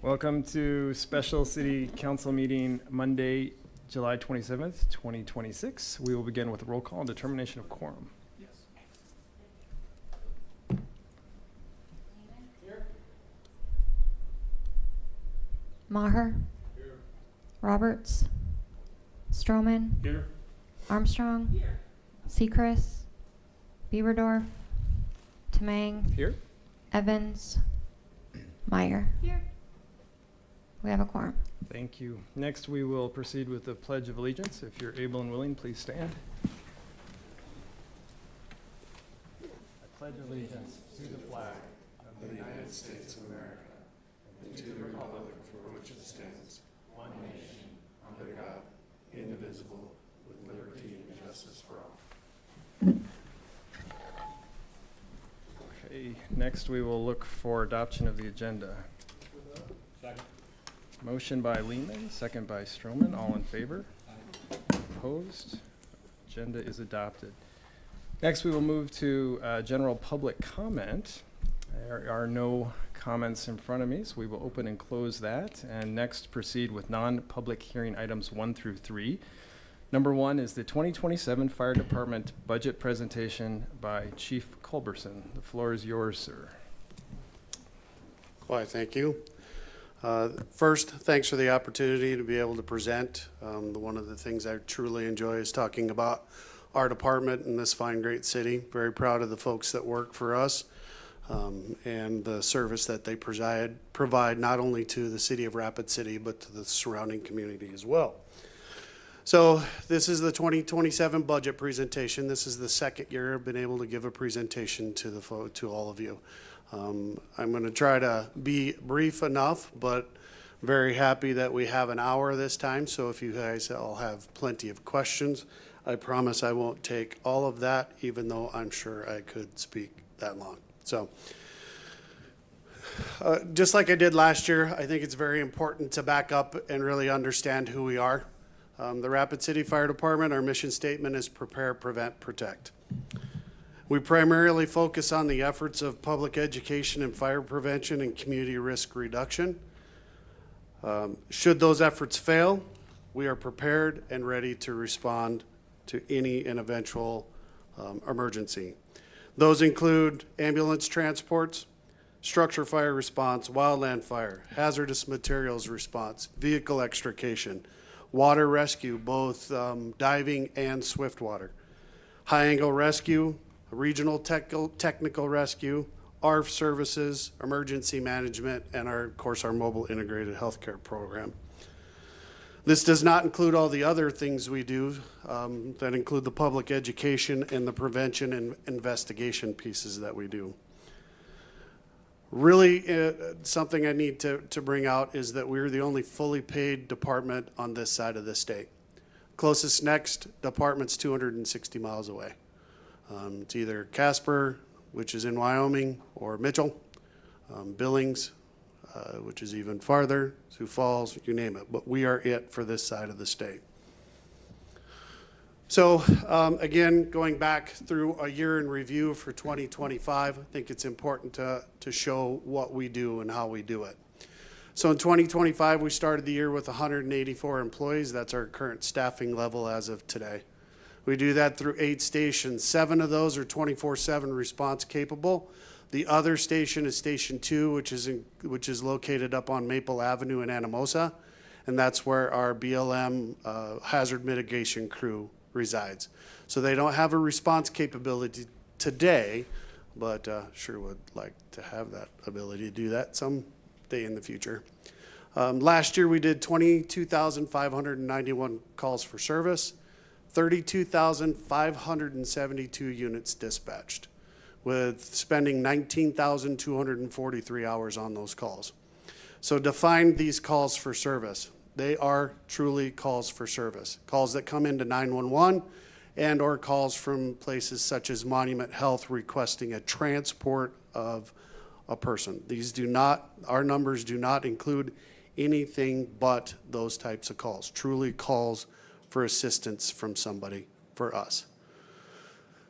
Welcome to special city council meeting Monday, July 27th, 2026. We will begin with a roll call and determination of quorum. Yes. Maher. Here. Roberts. Stroman. Here. Armstrong. Here. Sechrist. Bieberdorf. Tamang. Here. Evans. Meyer. Here. We have a quorum. Thank you. Next, we will proceed with the Pledge of Allegiance. If you're able and willing, please stand. I pledge allegiance to the flag of the United States of America and to the republic for which it stands, one nation, under God, indivisible, with liberty and justice for all. Okay, next we will look for adoption of the agenda. Second. Motion by Lehman, second by Stroman. All in favor? Opposed? Agenda is adopted. Next, we will move to general public comment. There are no comments in front of me, so we will open and close that. And next, proceed with non-public hearing items 1 through 3. Number 1 is the 2027 Fire Department budget presentation by Chief Culberson. The floor is yours, sir. Why, thank you. First, thanks for the opportunity to be able to present. One of the things I truly enjoy is talking about our department in this fine, great city. Very proud of the folks that work for us and the service that they provide not only to the city of Rapid City, but to the surrounding community as well. So this is the 2027 budget presentation. This is the second year I've been able to give a presentation to all of you. I'm going to try to be brief enough, but very happy that we have an hour this time. So if you guys all have plenty of questions, I promise I won't take all of that, even though I'm sure I could speak that long. So just like I did last year, I think it's very important to back up and really understand who we are. The Rapid City Fire Department, our mission statement is prepare, prevent, protect. We primarily focus on the efforts of public education and fire prevention and community risk reduction. Should those efforts fail, we are prepared and ready to respond to any and eventual emergency. Those include ambulance transports, structure fire response, wildland fire, hazardous materials response, vehicle extrication, water rescue, both diving and swift water, high angle rescue, regional technical rescue, ARF services, emergency management, and of course our mobile integrated healthcare program. This does not include all the other things we do that include the public education and the prevention and investigation pieces that we do. Really, something I need to bring out is that we're the only fully paid department on this side of the state. Closest next department's 260 miles away. It's either Casper, which is in Wyoming, or Mitchell, Billings, which is even farther, Sioux Falls, you name it. But we are it for this side of the state. So again, going back through a year in review for 2025, I think it's important to show what we do and how we do it. So in 2025, we started the year with 184 employees. That's our current staffing level as of today. We do that through 8 stations. 7 of those are 24/7 response capable. The other station is Station 2, which is located up on Maple Avenue in Anamosa, and that's where our BLM hazard mitigation crew resides. So they don't have a response capability today, but sure would like to have that ability to do that someday in the future. Last year we did 22,591 calls for service. 32,572 units dispatched, with spending 19,243 hours on those calls. So define these calls for service. They are truly calls for service. Calls that come into 911 and or calls from places such as Monument Health requesting a transport of a person. Our numbers do not include anything but those types of calls, truly calls for assistance from somebody for us.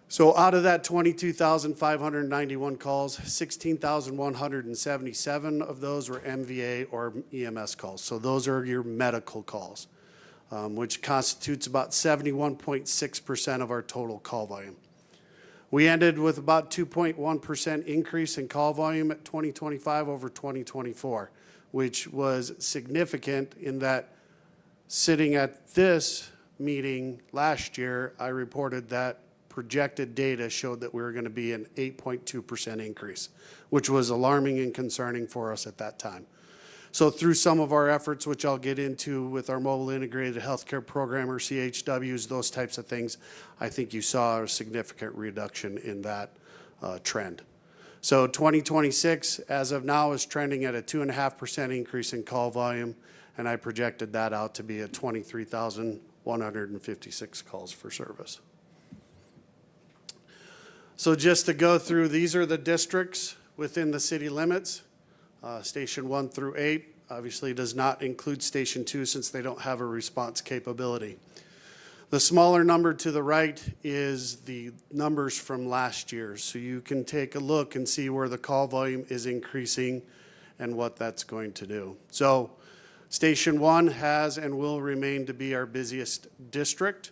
So out of that 22,591 calls, 16,177 of those were MVA or EMS calls. So those are your medical calls, which constitutes about 71.6% of our total call volume. We ended with about 2.1% increase in call volume at 2025 over 2024, which was significant in that sitting at this meeting last year, I reported that projected data showed that we were going to be an 8.2% increase, which was alarming and concerning for us at that time. So through some of our efforts, which I'll get into with our mobile integrated healthcare program or CHWs, those types of things, I think you saw a significant reduction in that trend. So 2026, as of now, is trending at a 2.5% increase in call volume, and I projected that out to be at 23,156 calls for service. So just to go through, these are the districts within the city limits. Station 1 through 8 obviously does not include Station 2 since they don't have a response capability. The smaller number to the right is the numbers from last year. So you can take a look and see where the call volume is increasing and what that's going to do. So Station 1 has and will remain to be our busiest district,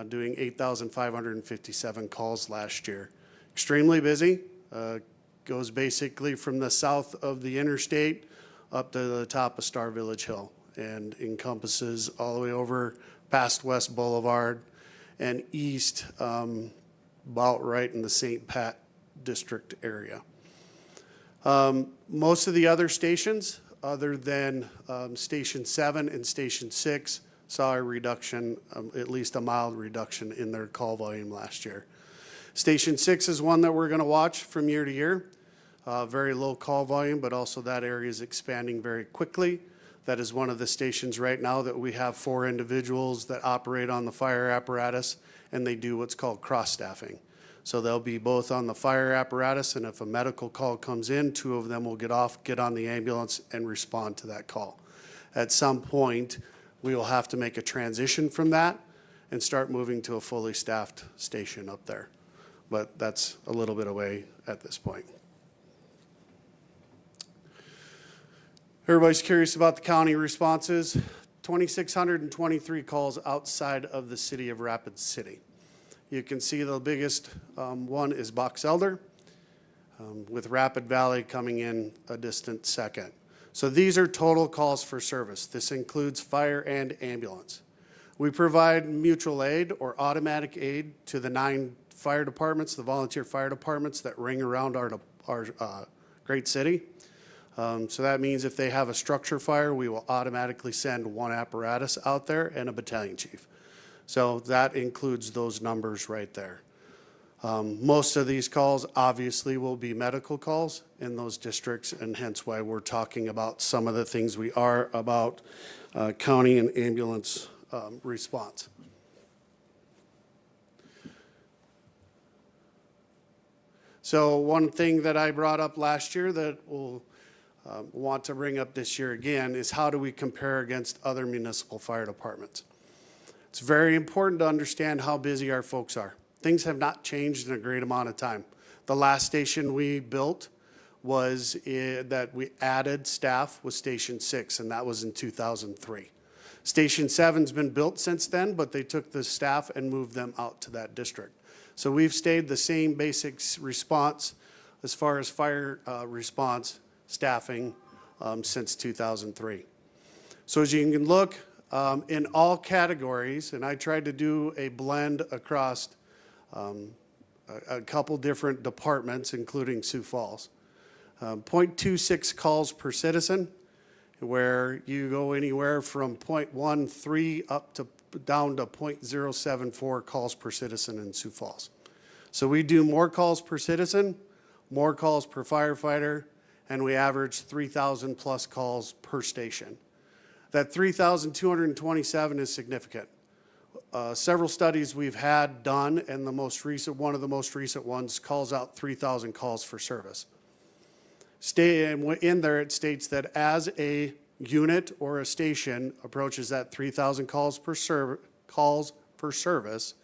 doing 8,557 calls last year. Extremely busy. Goes basically from the south of the interstate up to the top of Star Village Hill and encompasses all the way over past West Boulevard and east, about right in the St. Pat district area. Most of the other stations, other than Station 7 and Station 6, saw a reduction, at least a mild reduction in their call volume last year. Station 6 is one that we're going to watch from year to year. Very low call volume, but also that area is expanding very quickly. That is one of the stations right now that we have 4 individuals that operate on the fire apparatus, and they do what's called cross-staffing. So they'll be both on the fire apparatus, and if a medical call comes in, 2 of them will get off, get on the ambulance, and respond to that call. At some point, we will have to make a transition from that and start moving to a fully staffed station up there. But that's a little bit away at this point. Everybody's curious about the county responses. 2,623 calls outside of the city of Rapid City. You can see the biggest one is Box Elder, with Rapid Valley coming in a distant second. So these are total calls for service. This includes fire and ambulance. We provide mutual aid or automatic aid to the 9 fire departments, the volunteer fire departments that ring around our great city. So that means if they have a structure fire, we will automatically send 1 apparatus out there and a battalion chief. So that includes those numbers right there. Most of these calls obviously will be medical calls in those districts, and hence why we're talking about some of the things we are about county and ambulance response. So one thing that I brought up last year that we'll want to bring up this year again is how do we compare against other municipal fire departments? It's very important to understand how busy our folks are. Things have not changed in a great amount of time. The last station we built was that we added staff was Station 6, and that was in 2003. Station 7's been built since then, but they took the staff and moved them out to that district. So we've stayed the same basic response as far as fire response staffing since 2003. So as you can look in all categories, and I tried to do a blend across a couple different departments, including Sioux Falls. 0.26 calls per citizen, where you go anywhere from 0.13 up to down to 0.074 calls per citizen in Sioux Falls. So we do more calls per citizen, more calls per firefighter, and we average 3,000 plus calls per station. That 3,227 is significant. Several studies we've had done, and the most recent, one of the most recent ones calls out 3,000 calls for service. In there it states that as a unit or a station approaches that 3,000 calls per service,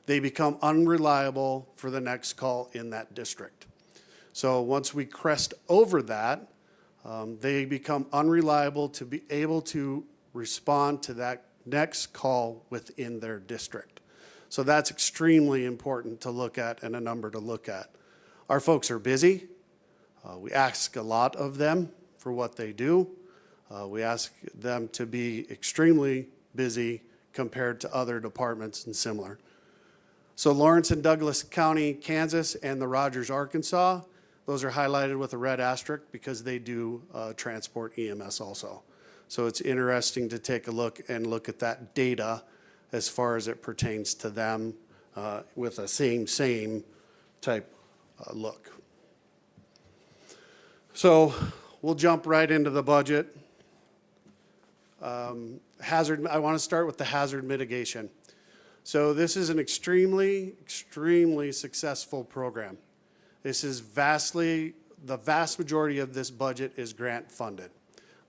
they become unreliable for the next call in that district. So once we crest over that, they become unreliable to be able to respond to that next call within their district. So that's extremely important to look at and a number to look at. Our folks are busy. We ask a lot of them for what they do. We ask them to be extremely busy compared to other departments and similar. So Lawrence and Douglas County, Kansas, and the Rogers, Arkansas, those are highlighted with a red asterisk because they do transport EMS also. So it's interesting to take a look at that data as far as it pertains to them with a same type look. So we'll jump right into the budget. I want to start with the hazard mitigation. So this is an extremely successful program. This is the vast majority of this budget is grant funded,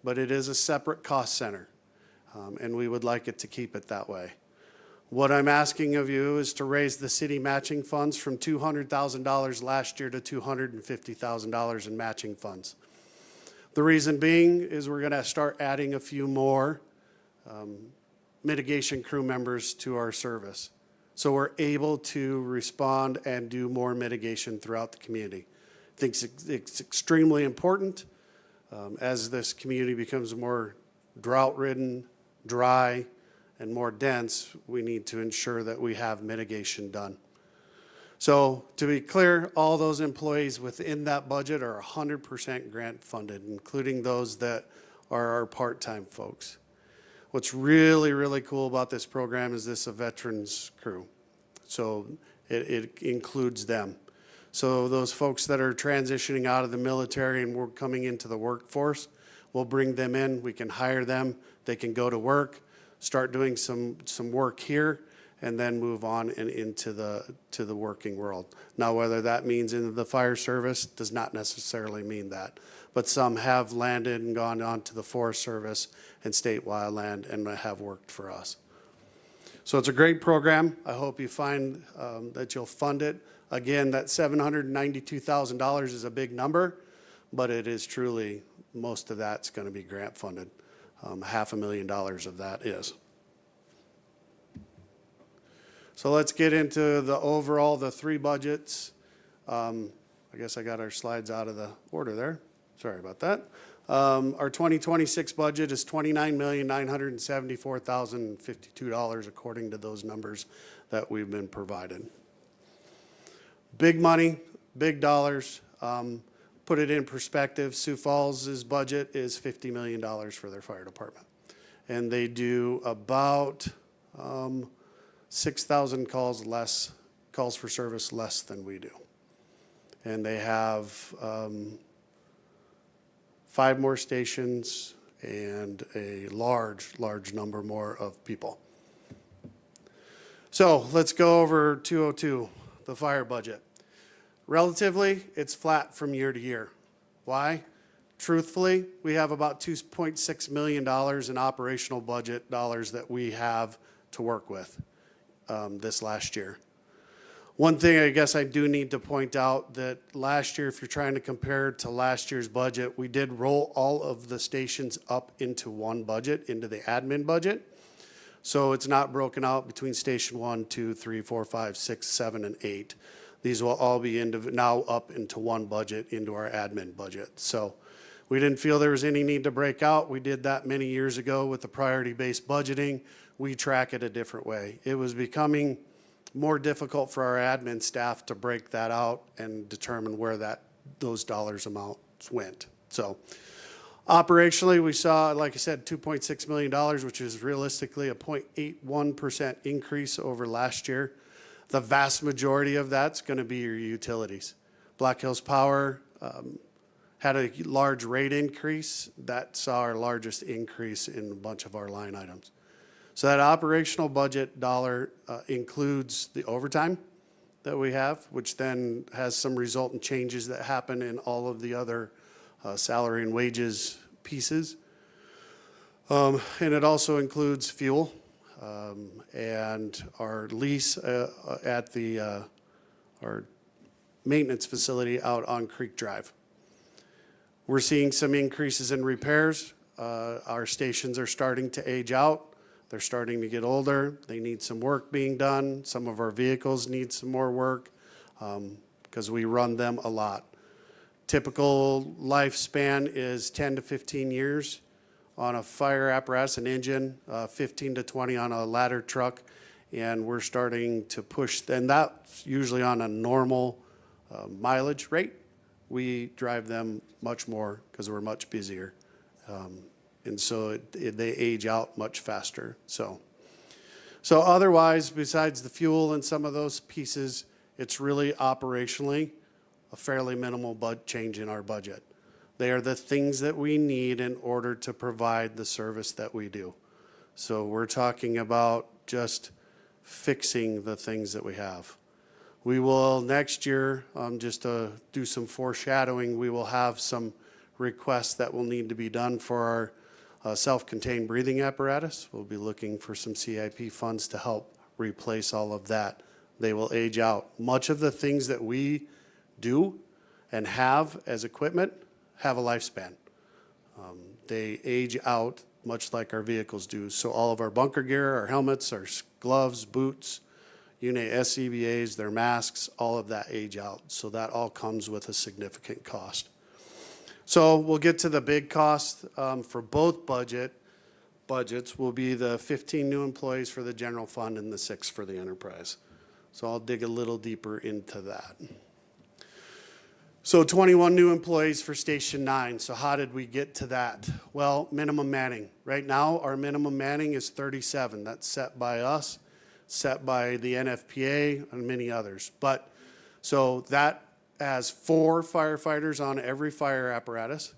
but it is a separate cost center, and we would like it to keep it that way. What I'm asking of you is to raise the city matching funds from $200,000 last year to $250,000 in matching funds. The reason being is we're going to start adding a few more mitigation crew members to our service. So we're able to respond and do more mitigation throughout the community. I think it's extremely important as this community becomes more drought-ridden, dry, and more dense, we need to ensure that we have mitigation done. So to be clear, all those employees within that budget are 100% grant funded, including those that are our part-time folks. What's really cool about this program is this a veterans crew. So it includes them. So those folks that are transitioning out of the military and we're coming into the workforce, we'll bring them in, we can hire them, they can go to work, start doing some work here, and then move on and into the working world. Now, whether that means into the fire service does not necessarily mean that, but some have landed and gone on to the Forest Service and state wildland and have worked for us. So it's a great program. I hope you find that you'll fund it. Again, that $792,000 is a big number, but it is truly, most of that's going to be grant funded. $500,000 of that is. So let's get into the overall, the three budgets. I guess I got our slides out of the order there. Sorry about that. Our 2026 budget is $29,974,052 according to those numbers that we've been provided. Big money, big dollars. Put it in perspective, Sioux Falls' budget is $50 million for their fire department. And they do about 6,000 calls for service less than we do. And they have 5 more stations and a large number more of people. So let's go over 202, the fire budget. Relatively, it's flat from year to year. Why? Truthfully, we have about $2.6 million in operational budget dollars that we have to work with this last year. One thing I guess I do need to point out that last year, if you're trying to compare to last year's budget, we did roll all of the stations up into one budget, into the admin budget. So it's not broken out between station 1, 2, 3, 4, 5, 6, 7, and 8. These will all be now up into one budget, into our admin budget. So we didn't feel there was any need to break out. We did that many years ago with the priority-based budgeting. We track it a different way. It was becoming more difficult for our admin staff to break that out and determine where those dollars amounts went. So operationally, we saw, like I said, $2.6 million, which is realistically a 0.81% increase over last year. The vast majority of that's going to be your utilities. Black Hills Power had a large rate increase. That saw our largest increase in a bunch of our line items. So that operational budget dollar includes the overtime that we have, which then has some resultant changes that happen in all of the other salary and wages pieces. And it also includes fuel. and our lease at our maintenance facility out on Creek Drive. We're seeing some increases in repairs. Our stations are starting to age out. They're starting to get older. They need some work being done. Some of our vehicles need some more work because we run them a lot. Typical lifespan is 10 to 15 years on a fire apparatus, an engine, 15 to 20 on a ladder truck, and we're starting to push, and that's usually on a normal mileage rate. We drive them much more because we're much busier, and so they age out much faster. So otherwise, besides the fuel and some of those pieces, it's really operationally a fairly minimal change in our budget. They are the things that we need in order to provide the service that we do. So we're talking about just fixing the things that we have. We will next year, just to do some foreshadowing, we will have some requests that will need to be done for our self-contained breathing apparatus. We'll be looking for some CIP funds to help replace all of that. They will age out. Much of the things that we do and have as equipment have a lifespan. They age out much like our vehicles do. So all of our bunker gear, our helmets, our gloves, boots, you name SCBAs, their masks, all of that age out. So that all comes with a significant cost. So we'll get to the big cost for both budgets will be the 15 new employees for the general fund and the 6 for the enterprise. So I'll dig a little deeper into that. So 21 new employees for Station 9. So how did we get to that? Well, minimum manning. Right now, our minimum manning is 37. That's set by us, set by the NFPA, and many others. But so that has 4 firefighters on every fire apparatus,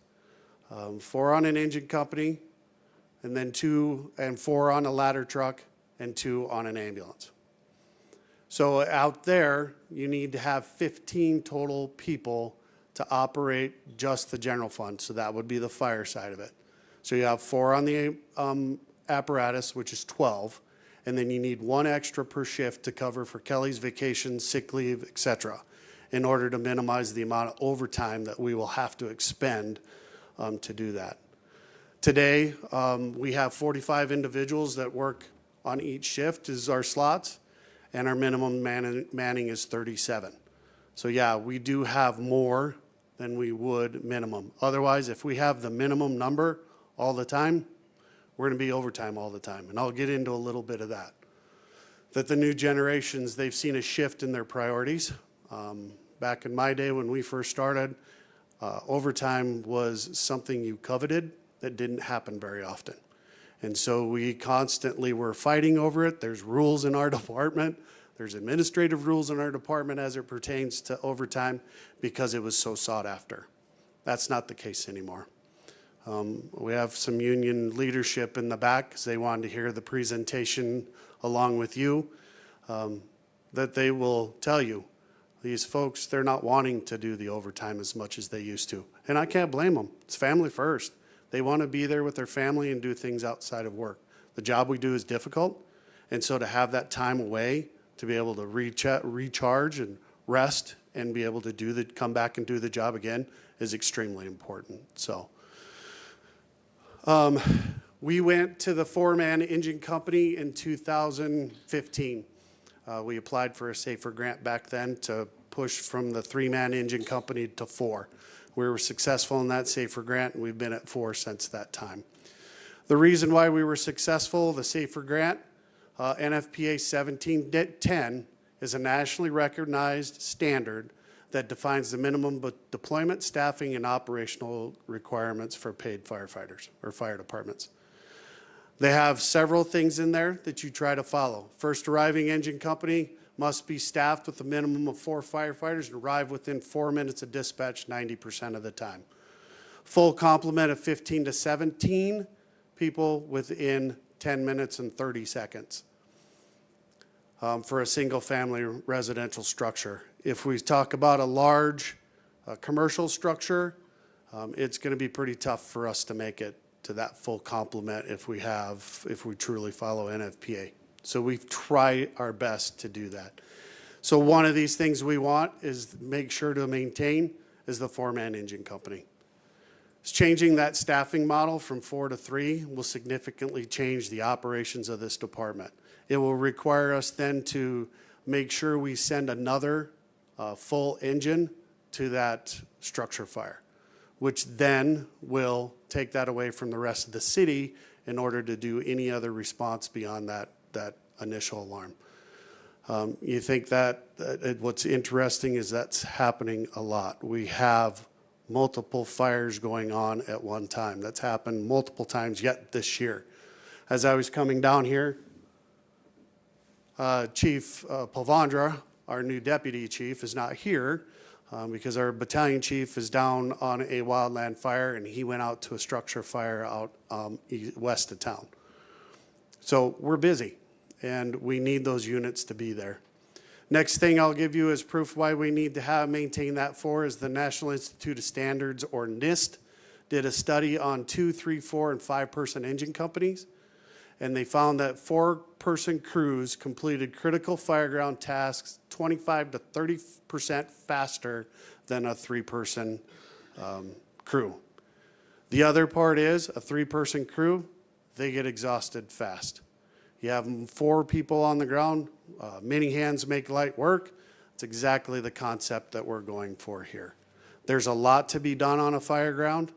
4 on an engine company, and then 2 and 4 on a ladder truck, and 2 on an ambulance. So out there, you need to have 15 total people to operate just the general fund. So that would be the fire side of it. So you have 4 on the apparatus, which is 12, and then you need 1 extra per shift to cover for Kelly's vacation, sick leave, et cetera, in order to minimize the amount of overtime that we will have to expend to do that. Today, we have 45 individuals that work on each shift is our slots, and our minimum manning is 37. So yeah, we do have more than we would minimum. Otherwise, if we have the minimum number all the time, we're gonna be overtime all the time. And I'll get into a little bit of that. That the new generations, they've seen a shift in their priorities. Back in my day when we first started, overtime was something you coveted that didn't happen very often. And so we constantly were fighting over it. There's rules in our department. There's administrative rules in our department as it pertains to overtime because it was so sought after. That's not the case anymore. We have some union leadership in the back because they wanted to hear the presentation along with you, that they will tell you, these folks, they're not wanting to do the overtime as much as they used to. And I can't blame them. It's family first. They want to be there with their family and do things outside of work. The job we do is difficult, and so to have that time away, to be able to recharge and rest and be able to come back and do the job again is extremely important. So we went to the 4-man engine company in 2015. We applied for a SAFER grant back then to push from the 3-man engine company to 4. We were successful in that SAFER grant, and we've been at 4 since that time. The reason why we were successful, the SAFER grant, NFPA 1710 is a nationally recognized standard that defines the minimum deployment, staffing, and operational requirements for paid firefighters or fire departments. They have several things in there that you try to follow. First arriving engine company must be staffed with a minimum of 4 firefighters and arrive within 4 minutes of dispatch 90% of the time. Full complement of 15 to 17 people within 10 minutes and 30 seconds for a single family residential structure. If we talk about a large commercial structure, it's going to be pretty tough for us to make it to that full complement if we truly follow NFPA. So we try our best to do that. So one of these things we want is make sure to maintain is the four-man engine company. Changing that staffing model from 4 to 3 will significantly change the operations of this department. It will require us then to make sure we send another full engine to that structure fire, which then will take that away from the rest of the city in order to do any other response beyond that initial alarm. You think that what's interesting is that's happening a lot. We have multiple fires going on at one time. That's happened multiple times yet this year. As I was coming down here, Chief Pavandra, our new deputy chief, is not here because our battalion chief is down on a wildland fire, and he went out to a structure fire out west of town. So we're busy, and we need those units to be there. Next thing I'll give you as proof why we need to maintain that 4 is the National Institute of Standards, or NIST, did a study on 2, 3, 4, and 5-person engine companies, and they found that 4-person crews completed critical fireground tasks 25 to 30% faster than a 3-person crew. The other part is a 3-person crew, they get exhausted fast. You have 4 people on the ground, many hands make light work. It's exactly the concept that we're going for here. There's a lot to be done on a fire ground.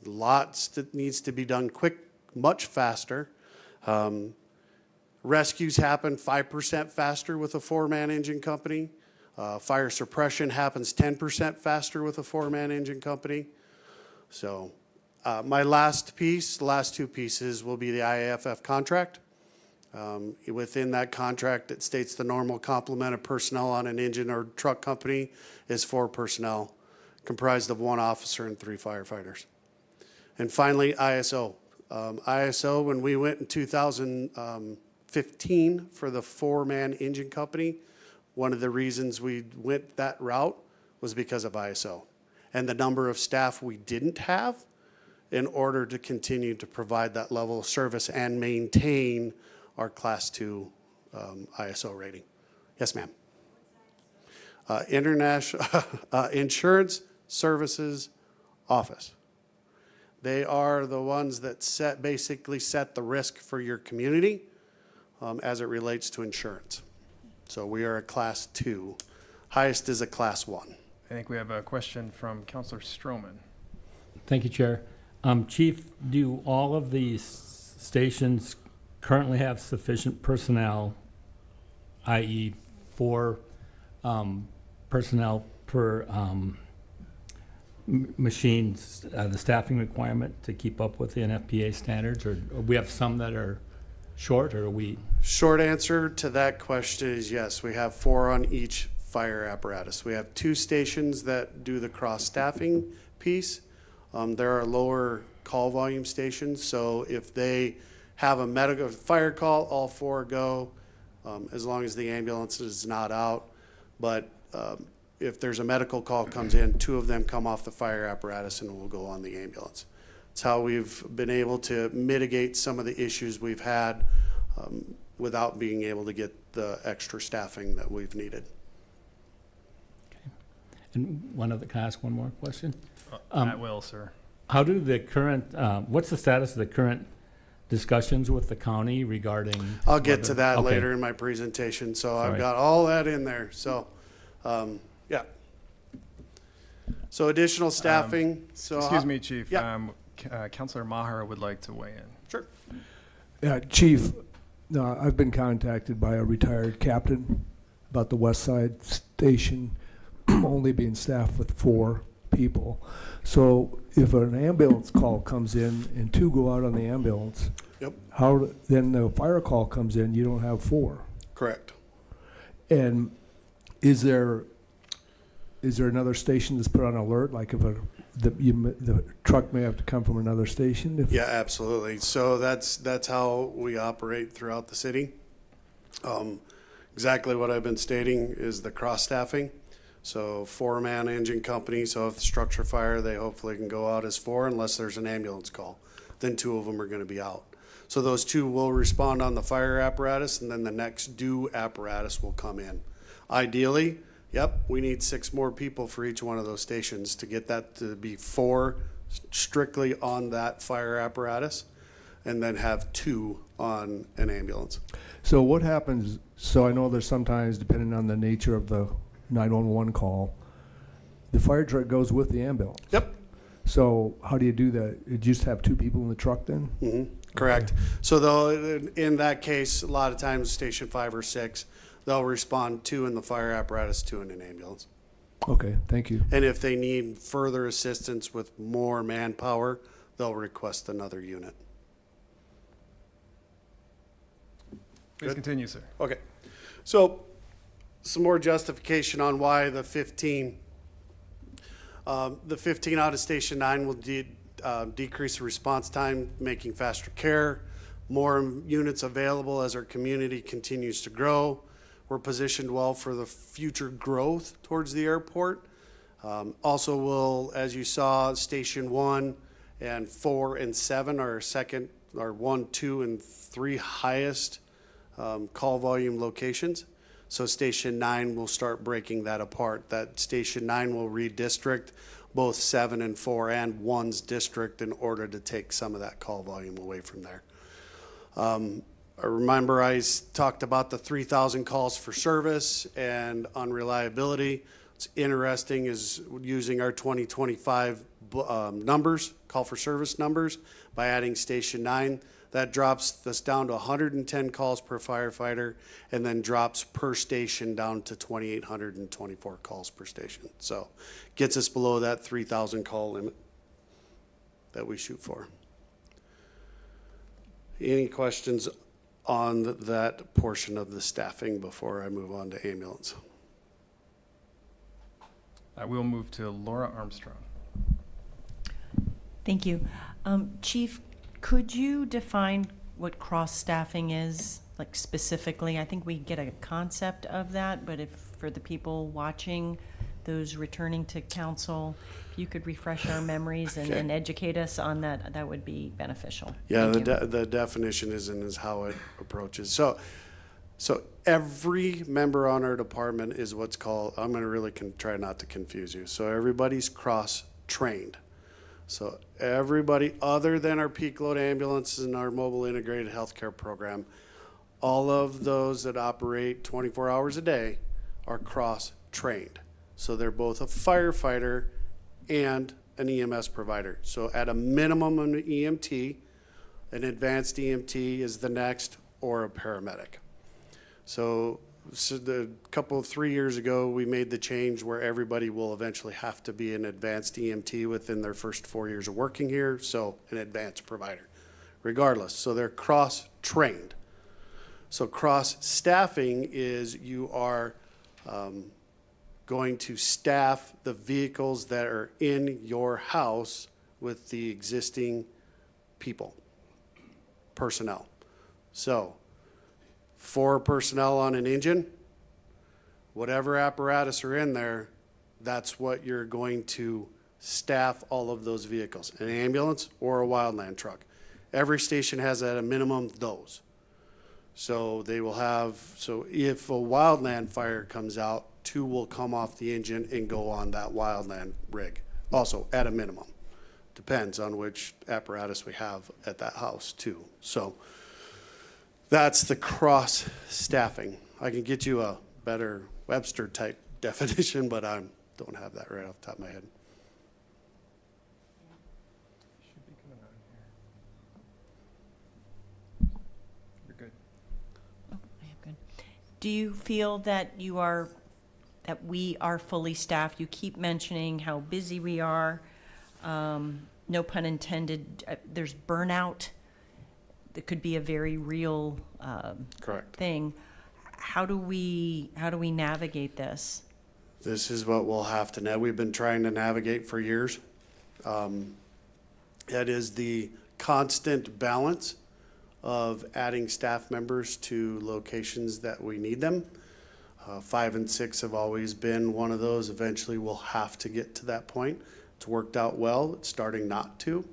Lots that needs to be done quick, much faster. Rescues happen 5% faster with a 4-man engine company. Fire suppression happens 10% faster with a 4-man engine company. So my last 2 pieces will be the IAFF contract. Within that contract, it states the normal complement of personnel on an engine or truck company is 4 personnel, comprised of 1 officer and 3 firefighters. And finally, ISO. ISO, when we went in 2015 for the 4-man engine company, one of the reasons we went that route was because of ISO and the number of staff we didn't have in order to continue to provide that level of service and maintain our Class 2 ISO rating. Yes, ma'am. International Insurance Services Office. They are the ones that basically set the risk for your community as it relates to insurance. So we are a Class 2. Highest is a Class 1. I think we have a question from Councilor Stroman. Thank you, Chair. Chief, do all of these stations currently have sufficient personnel, i.e. 4 personnel per machines, the staffing requirement to keep up with the NFPA standards, or we have some that are short, or are we? Short answer to that question is yes. We have 4 on each fire apparatus. We have 2 stations that do the cross-staffing piece. There are lower call volume stations, so if they have a medical fire call, all 4 go, as long as the ambulance is not out. But if there's a medical call comes in, 2 of them come off the fire apparatus and will go on the ambulance. It's how we've been able to mitigate some of the issues we've had without being able to get the extra staffing that we've needed. Okay. And can I ask one more question? I will, sir. How do the current, what's the status of the current discussions with the county regarding? I'll get to that okay. later in my presentation. So I've right. got all that in there. So, yeah. So additional staffing. Excuse me, Chief. Yeah. Councilor Maher would like to weigh in. Sure. Yeah, Chief, I've been contacted by a retired captain about the West Side Station only being staffed with 4 people. So if an ambulance call comes in and 2 go out on the ambulance, Yep. how then the fire call comes in, you don't have 4. Correct. And is there another station that's put on alert, like if the truck may have to come from another station? Yeah, absolutely. So that's how we operate throughout the city. Exactly what I've been stating is the cross-staffing. So 4-man engine company, so if the structure fire, they hopefully can go out as 4 unless there's an ambulance call. then 2 of them are going to be out. So those 2 will respond on the fire apparatus, and then the next due apparatus will come in. Ideally, yep, we need 6 more people for each one of those stations to get that to be 4 strictly on that fire apparatus, and then have 2 on an ambulance. So what happens, so I know there's sometimes, depending on the nature of the 911 call, the fire truck goes with the ambulance. Yep. So how do you do that? You just have 2 people in the truck then? Mm-hmm. Correct. So though, in that case, a lot of times, station 5 or 6, they'll respond 2 in the fire apparatus, 2 in an ambulance. Okay, thank you. And if they need further assistance with more manpower, they'll request another unit. Please Good. continue, sir. Okay. So some more justification on why the 15. The 15 out of Station 9 will decrease the response time, making faster care, more units available as our community continues to grow. We're positioned well for the future growth towards the airport. Also will, as you saw, Station 1 and 4 and 7 are second, are 1, 2, and 3 highest call volume locations. So Station 9 will start breaking that apart. That Station 9 will redistrict both 7 and 4 and 1's district in order to take some of that call volume away from there. I remember I talked about the 3,000 calls for service and unreliability. What's interesting is using our 2025 numbers, call for service numbers, by adding Station 9. That drops us down to 110 calls per firefighter, and then drops per station down to 2,824 calls per station. So gets us below that 3,000 call limit that we shoot for. Any questions on that portion of the staffing before I move on to ambulance? I will move to Laura Armstrong. Thank you. Chief, could you define what cross-staffing is, like specifically? I think we get a concept of that, but if for the people watching, those returning to council, if you could refresh our memories and, Okay. and educate us on that, that would be beneficial. Yeah, Thank you. the definition is how it approaches. So every member on our department is what's called, I'm gonna really try not to confuse you. So everybody's cross-trained. So everybody other than our peak load ambulances and our mobile integrated healthcare program, all of those that operate 24 hours a day are cross-trained. So they're both a firefighter and an EMS provider. So at a minimum, an EMT, an advanced EMT is the next, or a paramedic. So the 3 years ago, we made the change where everybody will eventually have to be an advanced EMT within their first 4 years of working here, so an advanced provider, regardless. So they're cross-trained. So cross-staffing is you are going to staff the vehicles that are in your house with the existing people, personnel. So 4 personnel on an engine, whatever apparatus are in there, that's what you're going to staff all of those vehicles, an ambulance or a wildland truck. Every station has at a minimum those. So they will have, so if a wildland fire comes out, 2 will come off the engine and go on that wildland rig, also at a minimum. Depends on which apparatus we have at that house too. So that's the cross-staffing. I can get you a better Webster-type definition, but I don't have that right off the top of my head. Should be coming on here. You're good. Oh, I am good. Do you feel that we are fully staffed? You keep mentioning how busy we are. No pun intended. There's burnout. That could be a very real Correct. thing. How do we navigate this? This is what we'll have to we've been trying to navigate for years. It is the constant balance of adding staff members to locations that we need them. 5 and 6 have always been one of those. Eventually we'll have to get to that point. It's worked out well. It's starting not to.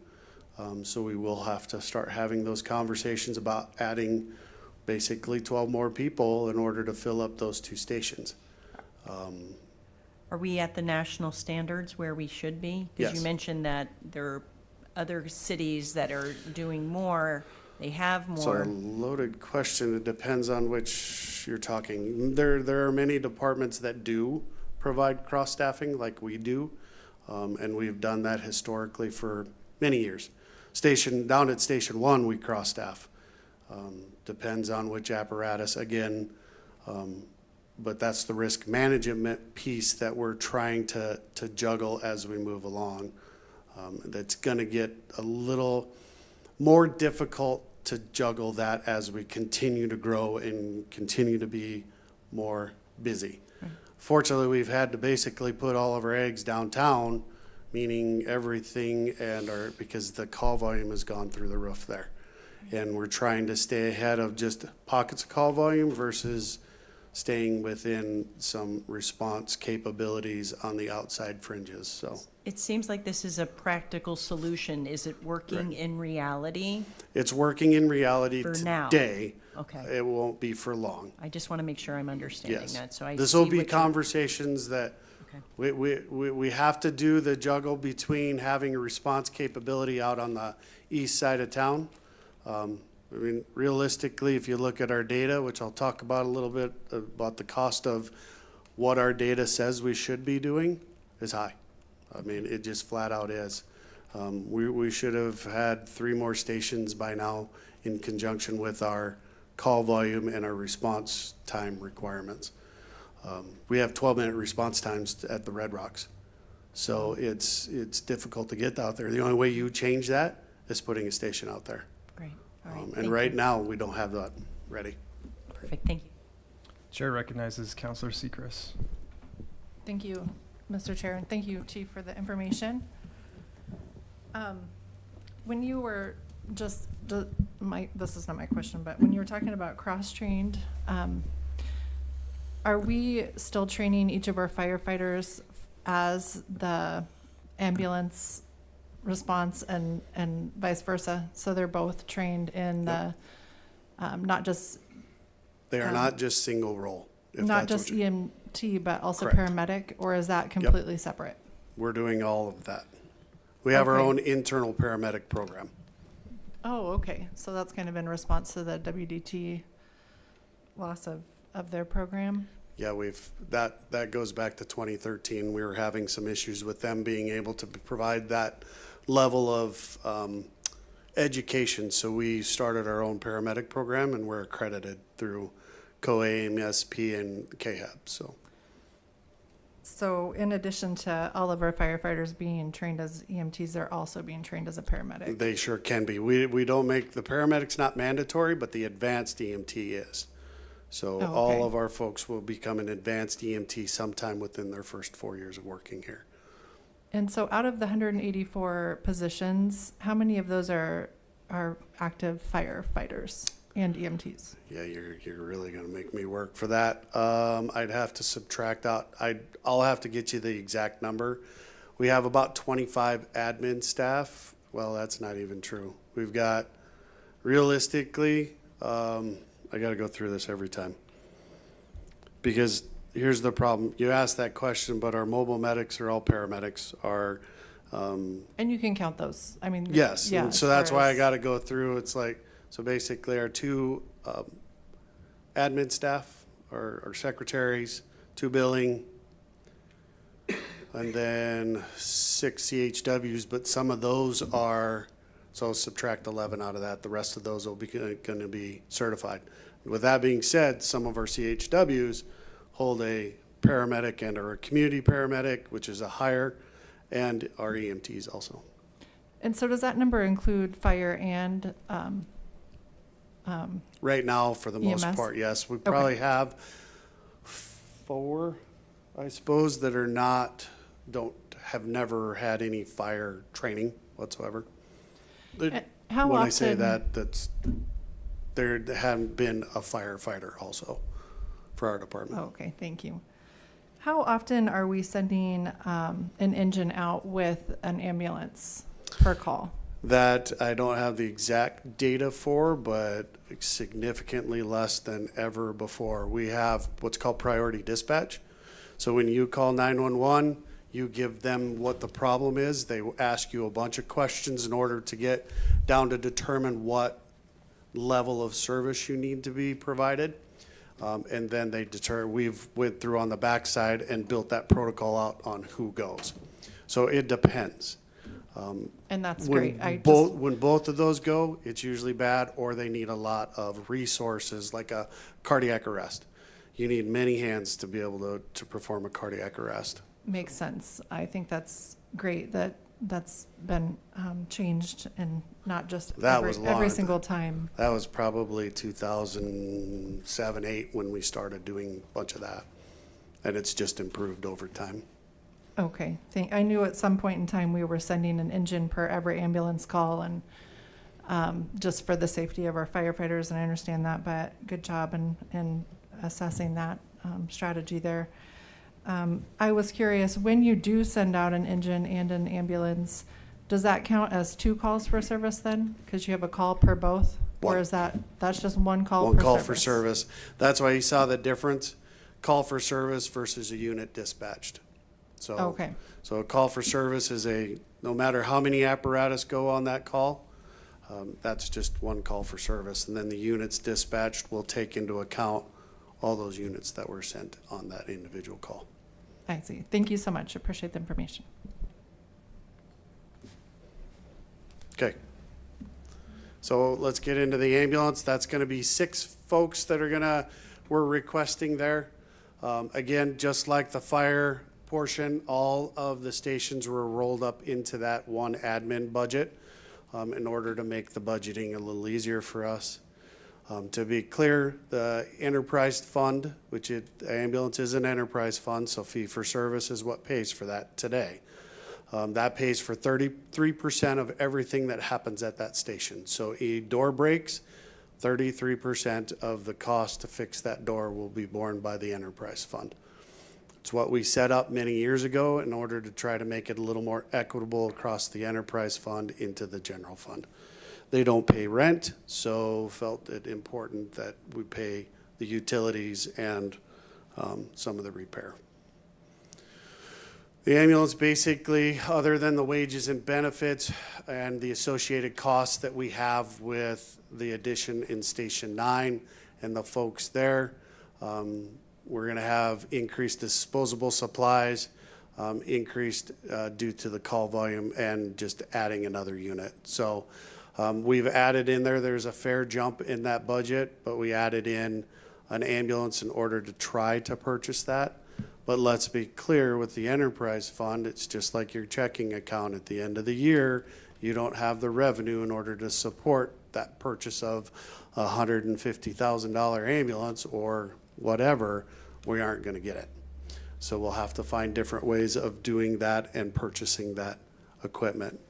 So we will have to start having those conversations about adding basically 12 more people in order to fill up those 2 stations. Are we at the national standards where we should be? Because Yes. you mentioned that there are other cities that are doing more, they have So a more. loaded question. It depends on which you're talking. There are many departments that do provide cross-staffing like we do. And we've done that historically for many years. Down at Station 1, we cross-staff. Depends on which apparatus, again, but that's the risk management piece that we're trying to juggle as we move along. That's gonna get a little more difficult to juggle that as we continue to grow and continue to be more busy. Fortunately, we've had to basically put all of our eggs downtown, meaning everything because the call volume has gone through the roof there. And we're trying to stay ahead of just pockets of call volume versus staying within some response capabilities on the outside fringes, so. It seems like this is a practical solution. Is it working Right. in reality? It's working in reality For now. today. Okay. It won't be for long. I just want to make sure I'm understanding Yes. that, so I This will see be what you're- conversations that Okay. we have to do the juggle between having a response capability out on the east side of town. I mean, realistically, if you look at our data, which I'll talk about a little bit, about the cost of what our data says we should be doing is high. I mean, it just flat out is. We should have had 3 more stations by now in conjunction with our call volume and our response time requirements. We have 12-minute response times at the Red Rocks. So it's difficult to get out there. The only way you change that is putting a station out there. Great, all right. And thank right you. now, we don't have that ready. Perfect, thank you. Chair recognizes Counselor Seacrest. Thank you, Mr. Chair, and thank you, Chief, for the information. When you were this is not my question, but when you were talking about cross-trained, are we still training each of our firefighters as the ambulance response and vice versa? So they're both trained in the, not just They are not just single role. if not that's just what you- EMT, but also Correct. paramedic, or is that completely separate? We're doing all of that. We have our Okay. own internal paramedic program. Oh, okay. So that's kind of in response to the WDT loss of their program? Yeah, that goes back to 2013. We were having some issues with them being able to provide that level of education. So we started our own paramedic program, and we're accredited through COA, MSP, and KHAB, so. So in addition to all of our firefighters being trained as EMTs, they're also being trained as a paramedic? They sure can be. We don't make, the paramedics not mandatory, but the advanced EMT is. So Oh, okay. all of our folks will become an advanced EMT sometime within their first 4 years of working here. And so out of the 184 positions, how many of those are active firefighters and EMTs? Yeah, you're really gonna make me work for that. I'd have to subtract out, I'll have to get you the exact number. We have about 25 admin staff. Well, that's not even true. We've got, realistically, I gotta go through this every time. Because here's the problem. You asked that question, but our mobile medics are all paramedics. And you can count those. I mean, Yes, yeah, and as so that's far why I as- gotta go through, it's like, so basically our 2 admin staff, our secretaries, 2 billing, and then 6 CHWs, but some of those are, so subtract 11 out of that, the rest of those will be, gonna be certified. With that being said, some of our CHWs hold a paramedic and or a community paramedic, which is a higher, and our EMTs also. And so does that number include fire and, Right now, for the most EMS? part, yes. We probably have 4, I suppose, that are not, have never had any fire training whatsoever. how When I say often- that, there hadn't been a firefighter also for our department. Oh, okay, thank you. How often are we sending an engine out with an ambulance per call? that I don't have the exact data for, but significantly less than ever before. We have what's called priority dispatch. So when you call 911, you give them what the problem is. They ask you a bunch of questions in order to get down to determine what level of service you need to be provided. And then we've went through on the backside and built that protocol out on who goes. So it depends. And that's When great. when both of those go, it's usually bad, or they need a lot of resources, like a cardiac arrest. You need many hands to be able to perform a cardiac arrest. Makes sense. I think that's great that that's been changed and not just That was every long. single time. That was probably 2007, 8 when we started doing a bunch of that. And it's just improved over time. Okay, I knew at some point in time we were sending an engine per every ambulance call and just for the safety of our firefighters, and I understand that, but good job in assessing that strategy there. I was curious, when you do send out an engine and an ambulance, does that count as 2 calls for service then? Because you have a call per both? One. Or is that's just 1 call One per call service? for service. That's why you saw the difference, call for service versus a unit dispatched. So, Okay. so a call for service is no matter how many apparatus go on that call, that's just 1 call for service. And then the units dispatched will take into account all those units that were sent on that individual call. I see. Thank you so much. Appreciate the information. Okay. So let's get into the ambulance. That's going to be 6 folks that we're requesting there. Again, just like the fire portion, all of the stations were rolled up into that one admin budget in order to make the budgeting a little easier for us. To be clear, the enterprise fund, the ambulance is an enterprise fund, so fee for service is what pays for that today. That pays for 33% of everything that happens at that station. So a door breaks, 33% of the cost to fix that door will be borne by the enterprise fund. It's what we set up many years ago in order to try to make it a little more equitable across the enterprise fund into the general fund. They don't pay rent, so felt it important that we pay the utilities and some of the repair. The ambulance basically, other than the wages and benefits and the associated costs that we have with the addition in Station 9 and the folks there, we're going to have increased disposable supplies, increased due to the call volume and just adding another unit. So we've added in there's a fair jump in that budget, but we added in an ambulance in order to try to purchase that. But let's be clear, with the enterprise fund, it's just like your checking account. At the end of the year, you don't have the revenue in order to support that purchase of a $150,000 ambulance or whatever. We aren't going to get it. So we'll have to find different ways of doing that and purchasing that equipment.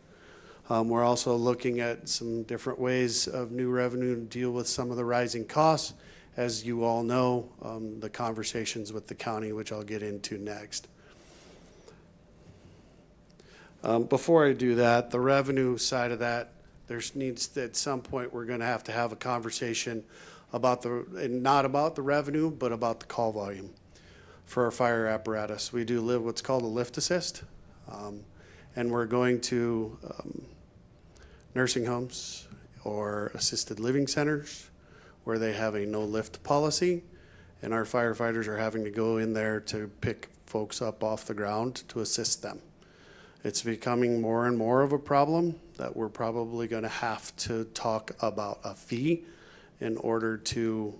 We're also looking at some different ways of new revenue to deal with some of the rising costs. As you all know, the conversations with the county, which I'll get into next. Before I do that, the revenue side of that, at some point, we're going to have a conversation about not about the revenue, but about the call volume for our fire apparatus. We do what's called a lift assist, and we're going to nursing homes or assisted living centers where they have a no lift policy, and our firefighters are having to go in there to pick folks up off the ground to assist them. It's becoming more and more of a problem that we're probably going to have to talk about a fee in order to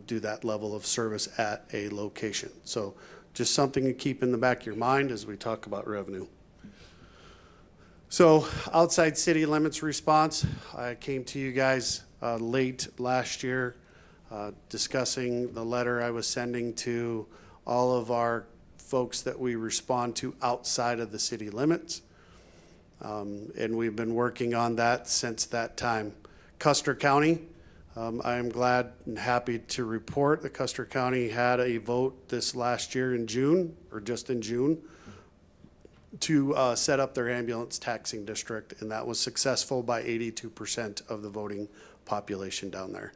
do that level of service at a location. So just something to keep in the back of your mind as we talk about revenue. So outside city limits response, I came to you guys late last year discussing the letter I was sending to all of our folks that we respond to outside of the city limits. And we've been working on that since that time. Custer County, I am glad and happy to report that Custer County had a vote this last year in June, or just in June, to set up their ambulance taxing district, and that was successful by 82% of the voting population down there.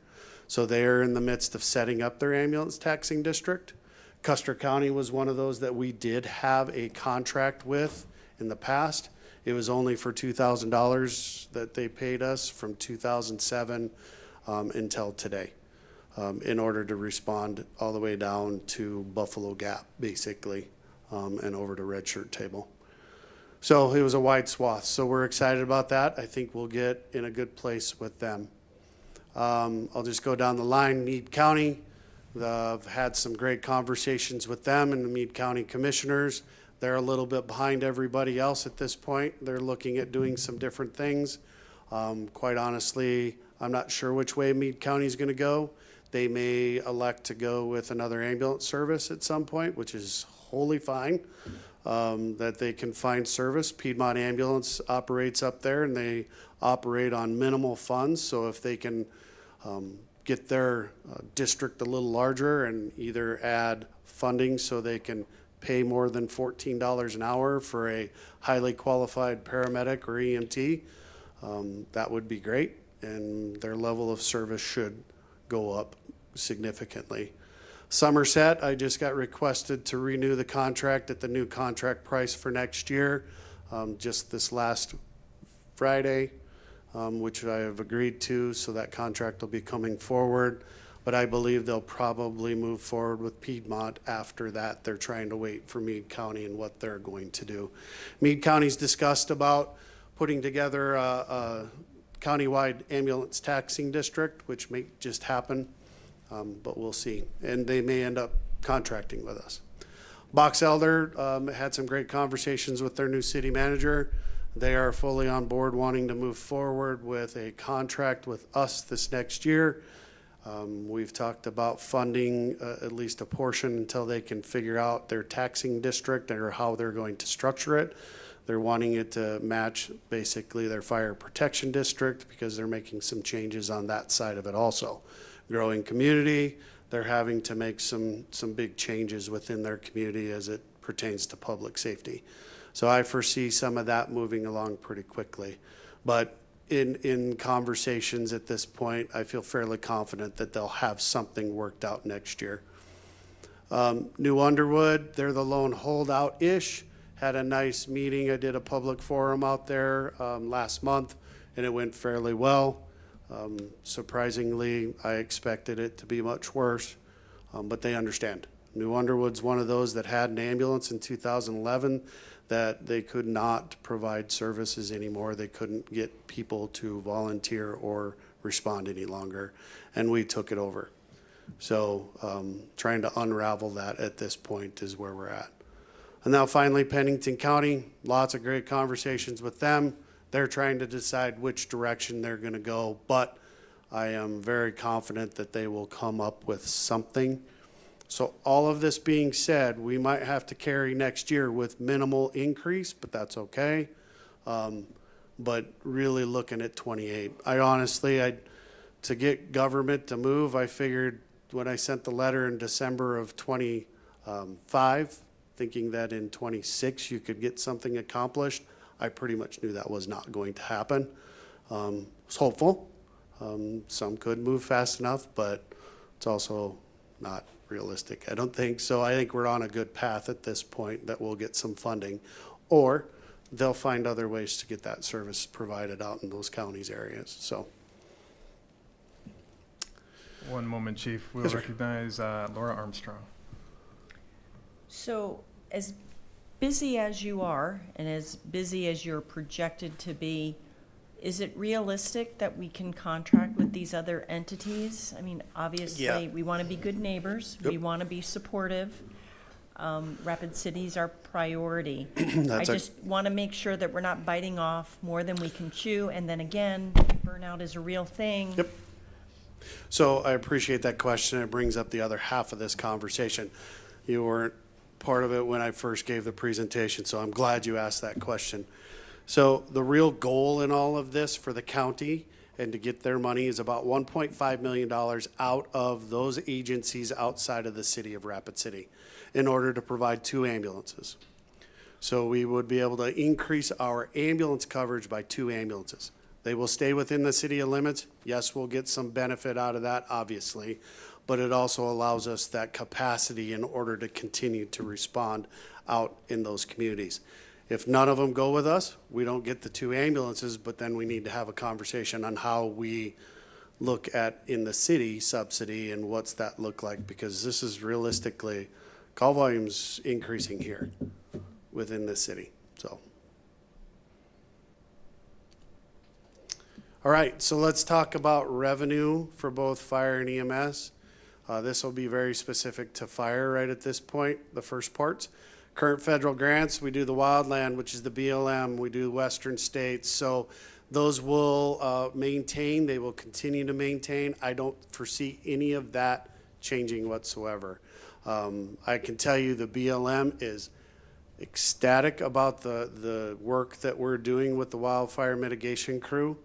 So they are in the midst of setting up their ambulance taxing district. Custer County was one of those that we did have a contract with in the past. It was only for $2,000 that they paid us from 2007 until today, in order to respond all the way down to Buffalo Gap, basically, and over to Red Shirt Table. So it was a wide swath. So we're excited about that. I think we'll get in a good place with them. I'll just go down the line. Meade County, I've had some great conversations with them and the Meade County Commissioners. They're a little bit behind everybody else at this point. They're looking at doing some different things. Quite honestly, I'm not sure which way Meade County is going to go. They may elect to go with another ambulance service at some point, which is wholly fine. That they can find service. Piedmont Ambulance operates up there, and they operate on minimal funds. So if they can get their district a little larger and either add funding so they can pay more than $14 an hour for a highly qualified paramedic or EMT, that would be great, and their level of service should go up significantly. Somerset, I just got requested to renew the contract at the new contract price for next year, just this last Friday, which I have agreed to, so that contract will be coming forward. But I believe they'll probably move forward with Piedmont after that. They're trying to wait for Meade County and what they're going to do. Meade County's discussed about putting together a countywide ambulance taxing district, which may just happen. But we'll see. And they may end up contracting with us. Box Elder had some great conversations with their new city manager. They are fully on board wanting to move forward with a contract with us this next year. We've talked about funding at least a portion until they can figure out their taxing district or how they're going to structure it. They're wanting it to match basically their fire protection district because they're making some changes on that side of it also. Growing community, they're having to make some big changes within their community as it pertains to public safety. So I foresee some of that moving along pretty quickly. But in conversations at this point, I feel fairly confident that they'll have something worked out next year. New Underwood, they're the lone holdout-ish. Had a nice meeting. I did a public forum out there last month, and it went fairly well. Surprisingly, I expected it to be much worse, but they understand. New Underwood's one of those that had an ambulance in 2011 that they could not provide services anymore. They couldn't get people to volunteer or respond any longer, and we took it over. So trying to unravel that at this point is where we're at. And now finally, Pennington County, lots of great conversations with them. They're trying to decide which direction they're going to go, but I am very confident that they will come up with something. So all of this being said, we might have to carry next year with minimal increase, but that's okay. But really looking at 28. I honestly, to get government to move, I figured when I sent the letter in December of 25, thinking that in 26 you could get something accomplished, I pretty much knew that was not going to happen. I was hopeful. Some could move fast enough, but it's also not realistic. I don't think so. I think we're on a good path at this point that we'll get some funding, or they'll find other ways to get that service provided out in those counties areas. So. One moment, Chief. We'll Yes, sir. recognize Laura Armstrong. So as busy as you are and as busy as you're projected to be, is it realistic that we can contract with these other entities? I mean, obviously, Yeah. we want to be good neighbors. We Yep. want to be supportive. Rapid City's our priority. I That's just want to make sure that we're not biting off more than we can chew. And then again, burnout is a real thing. Yep. So I appreciate that question. It brings up the other half of this conversation. You weren't part of it when I first gave the presentation, so I'm glad you asked that question. So the real goal in all of this for the county and to get their money is about $1.5 million out of those agencies outside of the city of Rapid City in order to provide 2 ambulances. So we would be able to increase our ambulance coverage by 2 ambulances. They will stay within the city of limits. Yes, we'll get some benefit out of that, obviously, but it also allows us that capacity in order to continue to respond out in those communities. If none of them go with us, we don't get the 2 ambulances, but then we need to have a conversation on how we look at in the city subsidy and what's that look like, because this is realistically, call volume's increasing here within the city, so. All right, so let's talk about revenue for both fire and EMS. This will be very specific to fire right at this point, the first parts. Current federal grants, we do the wildland, which is the BLM, we do Western states, so those will maintain, they will continue to maintain. I don't foresee any of that changing whatsoever. I can tell you the BLM is ecstatic about the work that we're doing with the wildfire mitigation crew.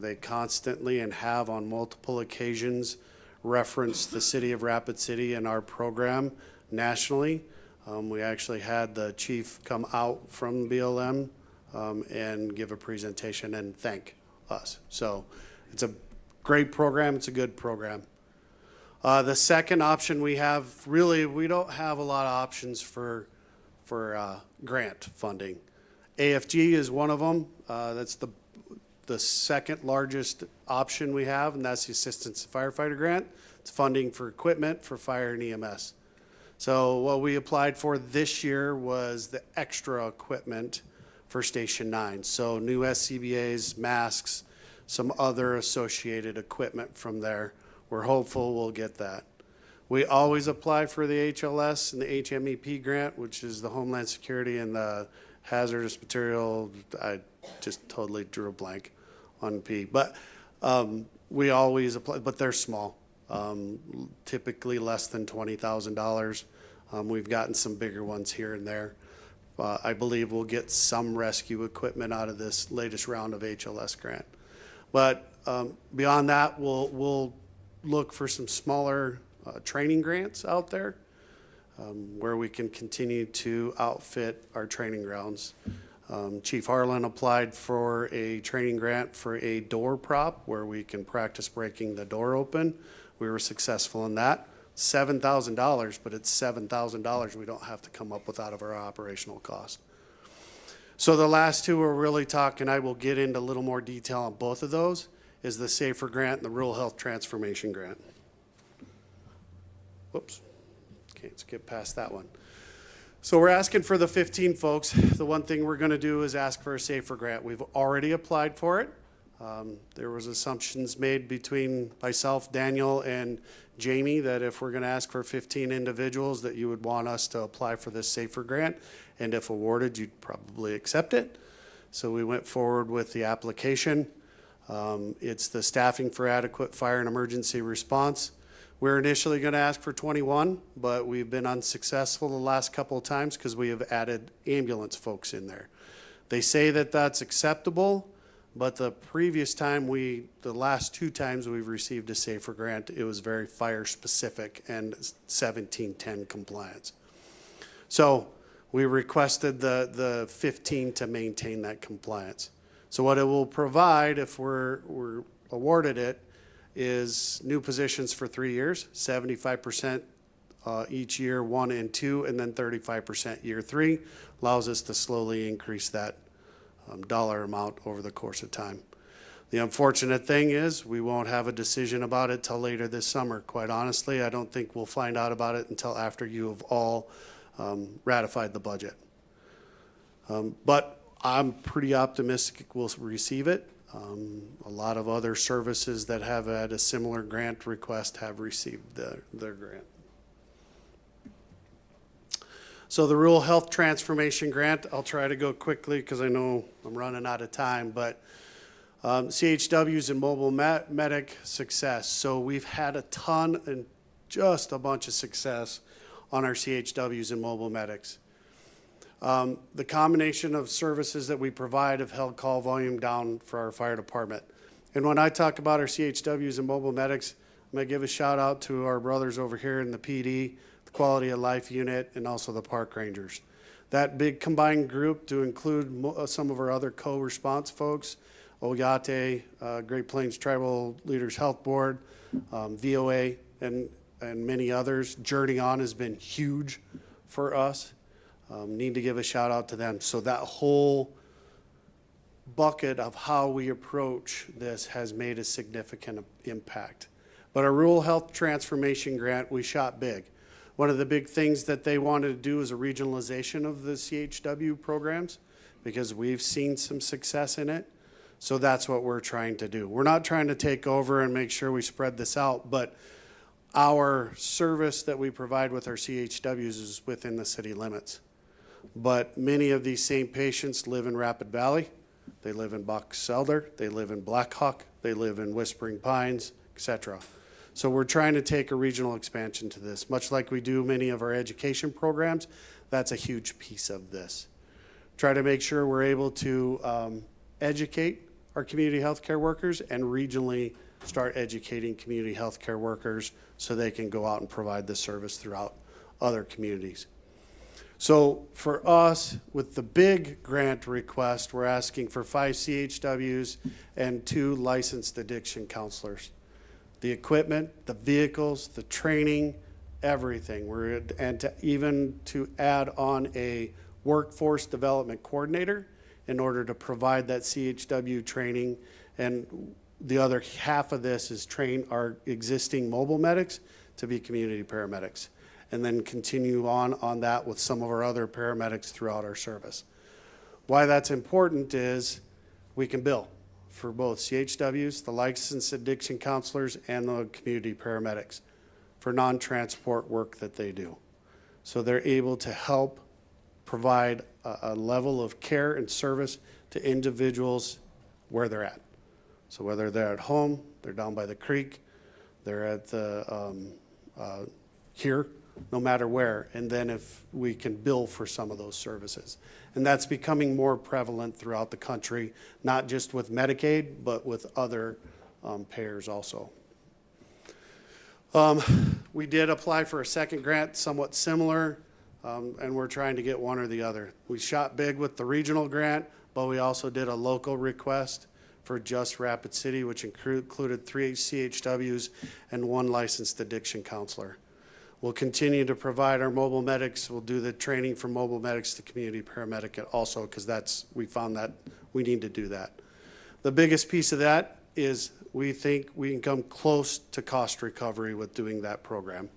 They constantly and have on multiple occasions referenced the city of Rapid City and our program nationally. We actually had the chief come out from BLM and give a presentation and thank us. So it's a great program. It's a good program. The second option we have, really, we don't have a lot of options for grant funding. AFG is one of them. That's the second largest option we have, and that's the Assistance Firefighter Grant. It's funding for equipment for fire and EMS. So what we applied for this year was the extra equipment for Station 9. So new SCBAs, masks, some other associated equipment from there. We're hopeful we'll get that. We always apply for the HLS and the HMEP grant, which is the Homeland Security and the hazardous material. I just totally drew a blank on P. But we always apply, but they're small. Typically less than $20,000. We've gotten some bigger ones here and there. I believe we'll get some rescue equipment out of this latest round of HLS grant. But beyond that, we'll look for some smaller training grants out there where we can continue to outfit our training grounds. Chief Harlan applied for a training grant for a door prop where we can practice breaking the door open. We were successful in that. $7,000, but it's $7,000 we don't have to come up with out of our operational cost. So the last two we're really talking, I will get into a little more detail on both of those, is the SAFER grant and the Rural Health Transformation Grant. Whoops, can't skip past that one. So we're asking for the 15 folks. The one thing we're gonna do is ask for a SAFER grant. We've already applied for it. There was assumptions made between myself, Daniel, and Jamie that if we're gonna ask for 15 individuals that you would want us to apply for this SAFER grant, and if awarded, you'd probably accept it. So we went forward with the application. It's the Staffing for Adequate Fire and Emergency Response. We're initially gonna ask for 21, but we've been unsuccessful the last couple of times because we have added ambulance folks in there. They say that that's acceptable, but the previous time the last 2 times we've received a SAFER grant, it was very fire specific and 1710 compliance. So we requested the 15 to maintain that compliance. So what it will provide if we're awarded it is new positions for 3 years, 75% each year, 1 and 2, and then 35% year 3, allows us to slowly increase that dollar amount over the course of time. The unfortunate thing is we won't have a decision about it till later this summer. Quite honestly, I don't think we'll find out about it until after you have all ratified the budget. But I'm pretty optimistic we'll receive it. A lot of other services that have had a similar grant request have received their grant. So the Rural Health Transformation Grant, I'll try to go quickly because I know I'm running out of time, but CHWs and mobile medic success. So we've had a ton and just a bunch of success on our CHWs and mobile medics. The combination of services that we provide have held call volume down for our fire department. And when I talk about our CHWs and mobile medics, I'm gonna give a shout out to our brothers over here in the PD. the Quality of Life Unit, and also the Park Rangers. That big combined group to include some of our other co-response folks, Oyate, Great Plains Tribal Leaders Health Board, VOA, and many others. Journey On has been huge for us. Need to give a shout out to them. So that whole bucket of how we approach this has made a significant impact. But our Rural Health Transformation Grant, we shot big. One of the big things that they wanted to do is a regionalization of the CHW programs, because we've seen some success in it. So that's what we're trying to do. We're not trying to take over and make sure we spread this out, but our service that we provide with our CHWs is within the city limits. But many of these same patients live in Rapid Valley, they live in Box Elder, they live in Blackhawk, they live in Whispering Pines, etc. So we're trying to take a regional expansion to this. Much like we do many of our education programs, that's a huge piece of this. Try to make sure we're able to educate our community healthcare workers and regionally start educating community healthcare workers so they can go out and provide the service throughout other communities. So for us, with the big grant request, we're asking for 5 CHWs and 2 licensed addiction counselors. The equipment, the vehicles, the training, everything. Even to add on a workforce development coordinator in order to provide that CHW training. And the other half of this is train our existing mobile medics to be community paramedics, and then continue on that with some of our other paramedics throughout our service. Why that's important is we can bill for both CHWs, the licensed addiction counselors, and the community paramedics for non-transport work that they do. So they're able to help provide a level of care and service to individuals where they're at. So whether they're at home, they're down by the creek, they're at the here, no matter where, and then if we can bill for some of those services. And that's becoming more prevalent throughout the country, not just with Medicaid, but with other payers also. We did apply for a second grant, somewhat similar, and we're trying to get one or the other. We shot big with the regional grant, but we also did a local request for just Rapid City, which included 3 CHWs and 1 licensed addiction counselor. We'll continue to provide our mobile medics. We'll do the training for mobile medics to community paramedic also, because we found that we need to do that. The biggest piece of that is we think we can come close to cost recovery with doing that program.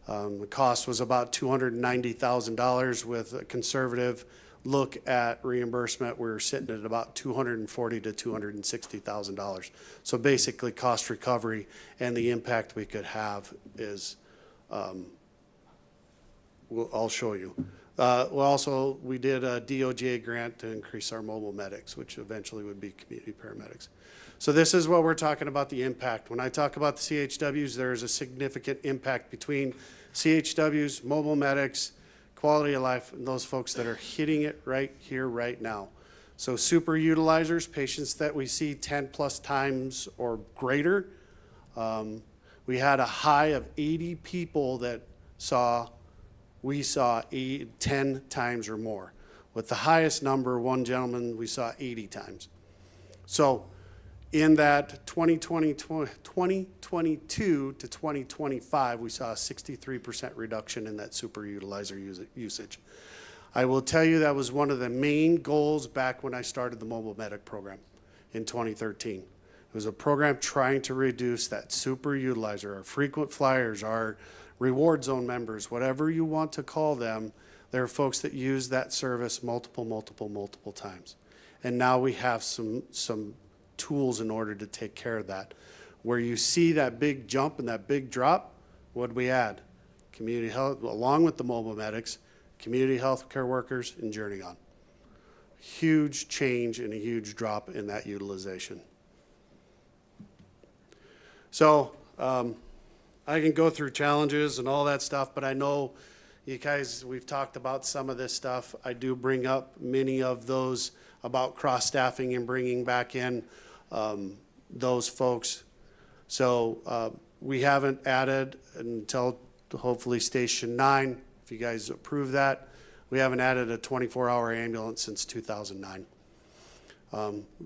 The cost was about $290,000 with a conservative look at reimbursement. We were sitting at about $240,000 to $260,000. So basically cost recovery and the impact we could have is I'll show you. We did a DOJ grant to increase our mobile medics, which eventually would be community paramedics. So this is what we're talking about, the impact. When I talk about the CHWs, there is a significant impact between CHWs, mobile medics, quality of life, and those folks that are hitting it right here, right now. So super utilizers, patients that we see 10 plus times or greater. We had a high of 80 people that we saw 10 times or more. With the highest number, one gentleman, we saw 80 times. So in that 2022 to 2025, we saw a 63% reduction in that super utilizer usage. I will tell you that was one of the main goals back when I started the mobile medic program in 2013. It was a program trying to reduce that super utilizer, our frequent flyers, our reward zone members, whatever you want to call them. There are folks that use that service multiple times. And now we have some tools in order to take care of that. Where you see that big jump and that big drop, what'd we add? Community health, along with the mobile medics, community health care workers, and Journey On. Huge change and a huge drop in that utilization. So I can go through challenges and all that stuff, but I know you guys, we've talked about some of this stuff. I do bring up many of those about cross-staffing and bringing back in those folks. So we haven't added until hopefully Station 9, if you guys approve that. We haven't added a 24-hour ambulance since 2009.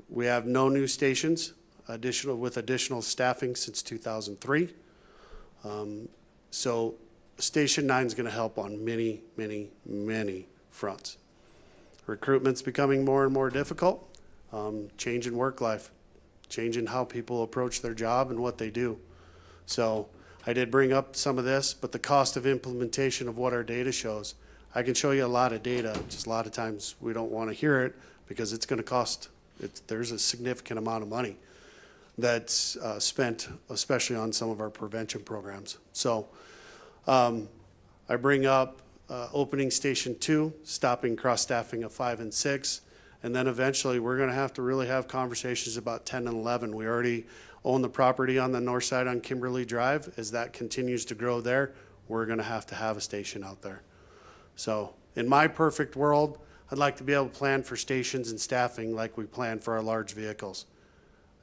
We have no new stations with additional staffing since 2003. So Station 9 is going to help on many, many, many fronts. Recruitment's becoming more and more difficult, changing work life, changing how people approach their job and what they do. So I did bring up some of this, but the cost of implementation of what our data shows, I can show you a lot of data, just a lot of times we don't want to hear it because it's going to cost, there's a significant amount of money that's spent, especially on some of our prevention programs. So I bring up opening Station 2, stopping cross-staffing of 5 and 6, and then eventually we're going to have to really have conversations about 10 and 11. We already own the property on the north side on Kimberly Drive. As that continues to grow there, we're going to have a station out there. So in my perfect world, I'd like to be able to plan for stations and staffing like we plan for our large vehicles.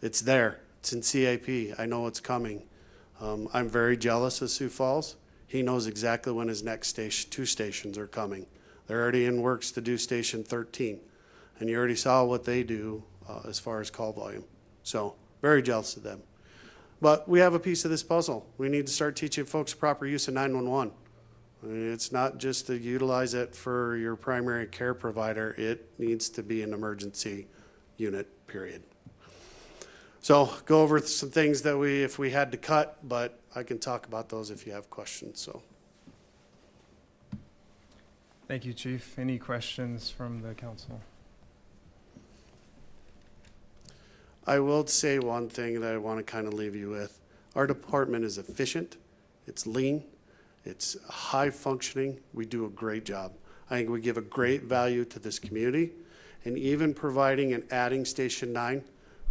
It's there. It's in CAP. I know it's coming. I'm very jealous of Sioux Falls. He knows exactly when his next two stations are coming. They're already in works to do Station 13. And you already saw what they do as far as call volume. So very jealous of them. But we have a piece of this puzzle. We need to start teaching folks proper use of 911. I mean, it's not just to utilize it for your primary care provider. It needs to be an emergency unit, period. So go over some things that if we had to cut, but I can talk about those if you have questions. So. Thank you, Chief. Any questions from the council? I will say one thing that I want to kind of leave you with. Our department is efficient. It's lean. It's high functioning. We do a great job. I think we give a great value to this community, and even providing and adding Station 9,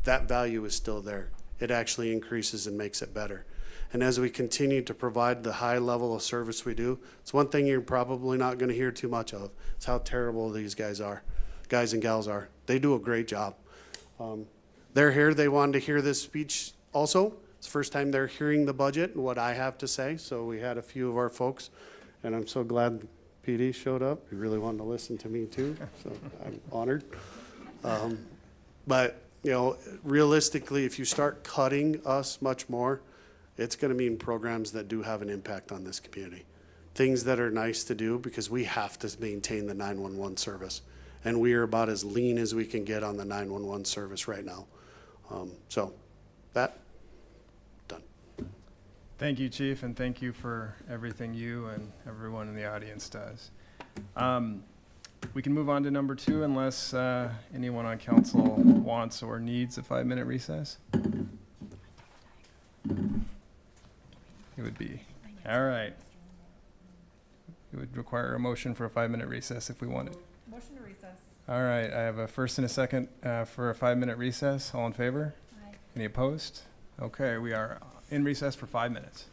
that value is still there. It actually increases and makes it better. And as we continue to provide the high level of service we do, it's one thing you're probably not going to hear too much of. It's how terrible these guys and gals are. They do a great job. They're here. They wanted to hear this speech also. It's the first time they're hearing the budget and what I have to say. So we had a few of our folks, and I'm so glad PD showed up. He really wanted to listen to me too, so I'm honored. But you know, realistically, if you start cutting us much more, it's going to mean programs that do have an impact on this community. Things that are nice to do because we have to maintain the 911 service. And we are about as lean as we can get on the 911 service right now. So that, done. Thank you, Chief, and thank you for everything you and everyone in the audience does. We can move on to number 2 unless anyone on council wants or needs a 5-minute recess. It would be. All right. It would require a motion for a 5-minute recess if we wanted. Motion to recess. All right, I have a first and a second for a 5-minute recess. All in favor? Aye. Any opposed? Okay, we are in recess for 5 minutes.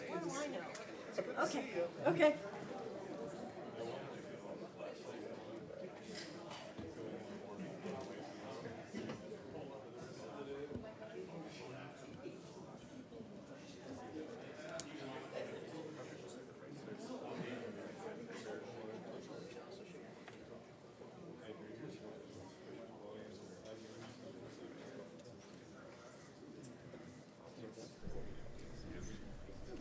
What do I know? Okay, okay.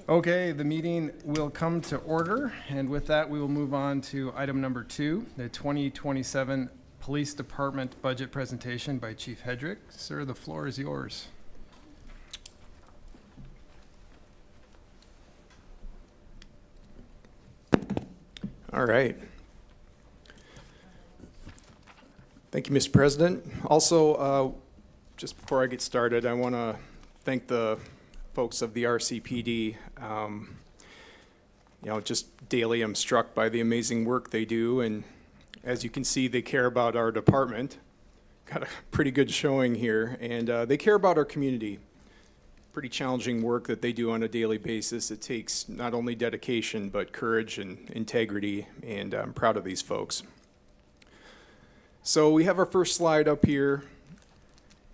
Okay, the meeting will come to order, and with that, we will move on to item number 2, the 2027 Police Department Budget Presentation by Chief Hedrick. Sir, the floor is yours. All right. Thank you, Mr. President. Also, just before I get started, I want to thank the folks of the RCPD. Just daily I'm struck by the amazing work they do, and as you can see, they care about our department. Got a pretty good showing here, and they care about our community. Pretty challenging work that they do on a daily basis. It takes not only dedication, but courage and integrity, and I'm proud of these folks. So we have our first slide up here,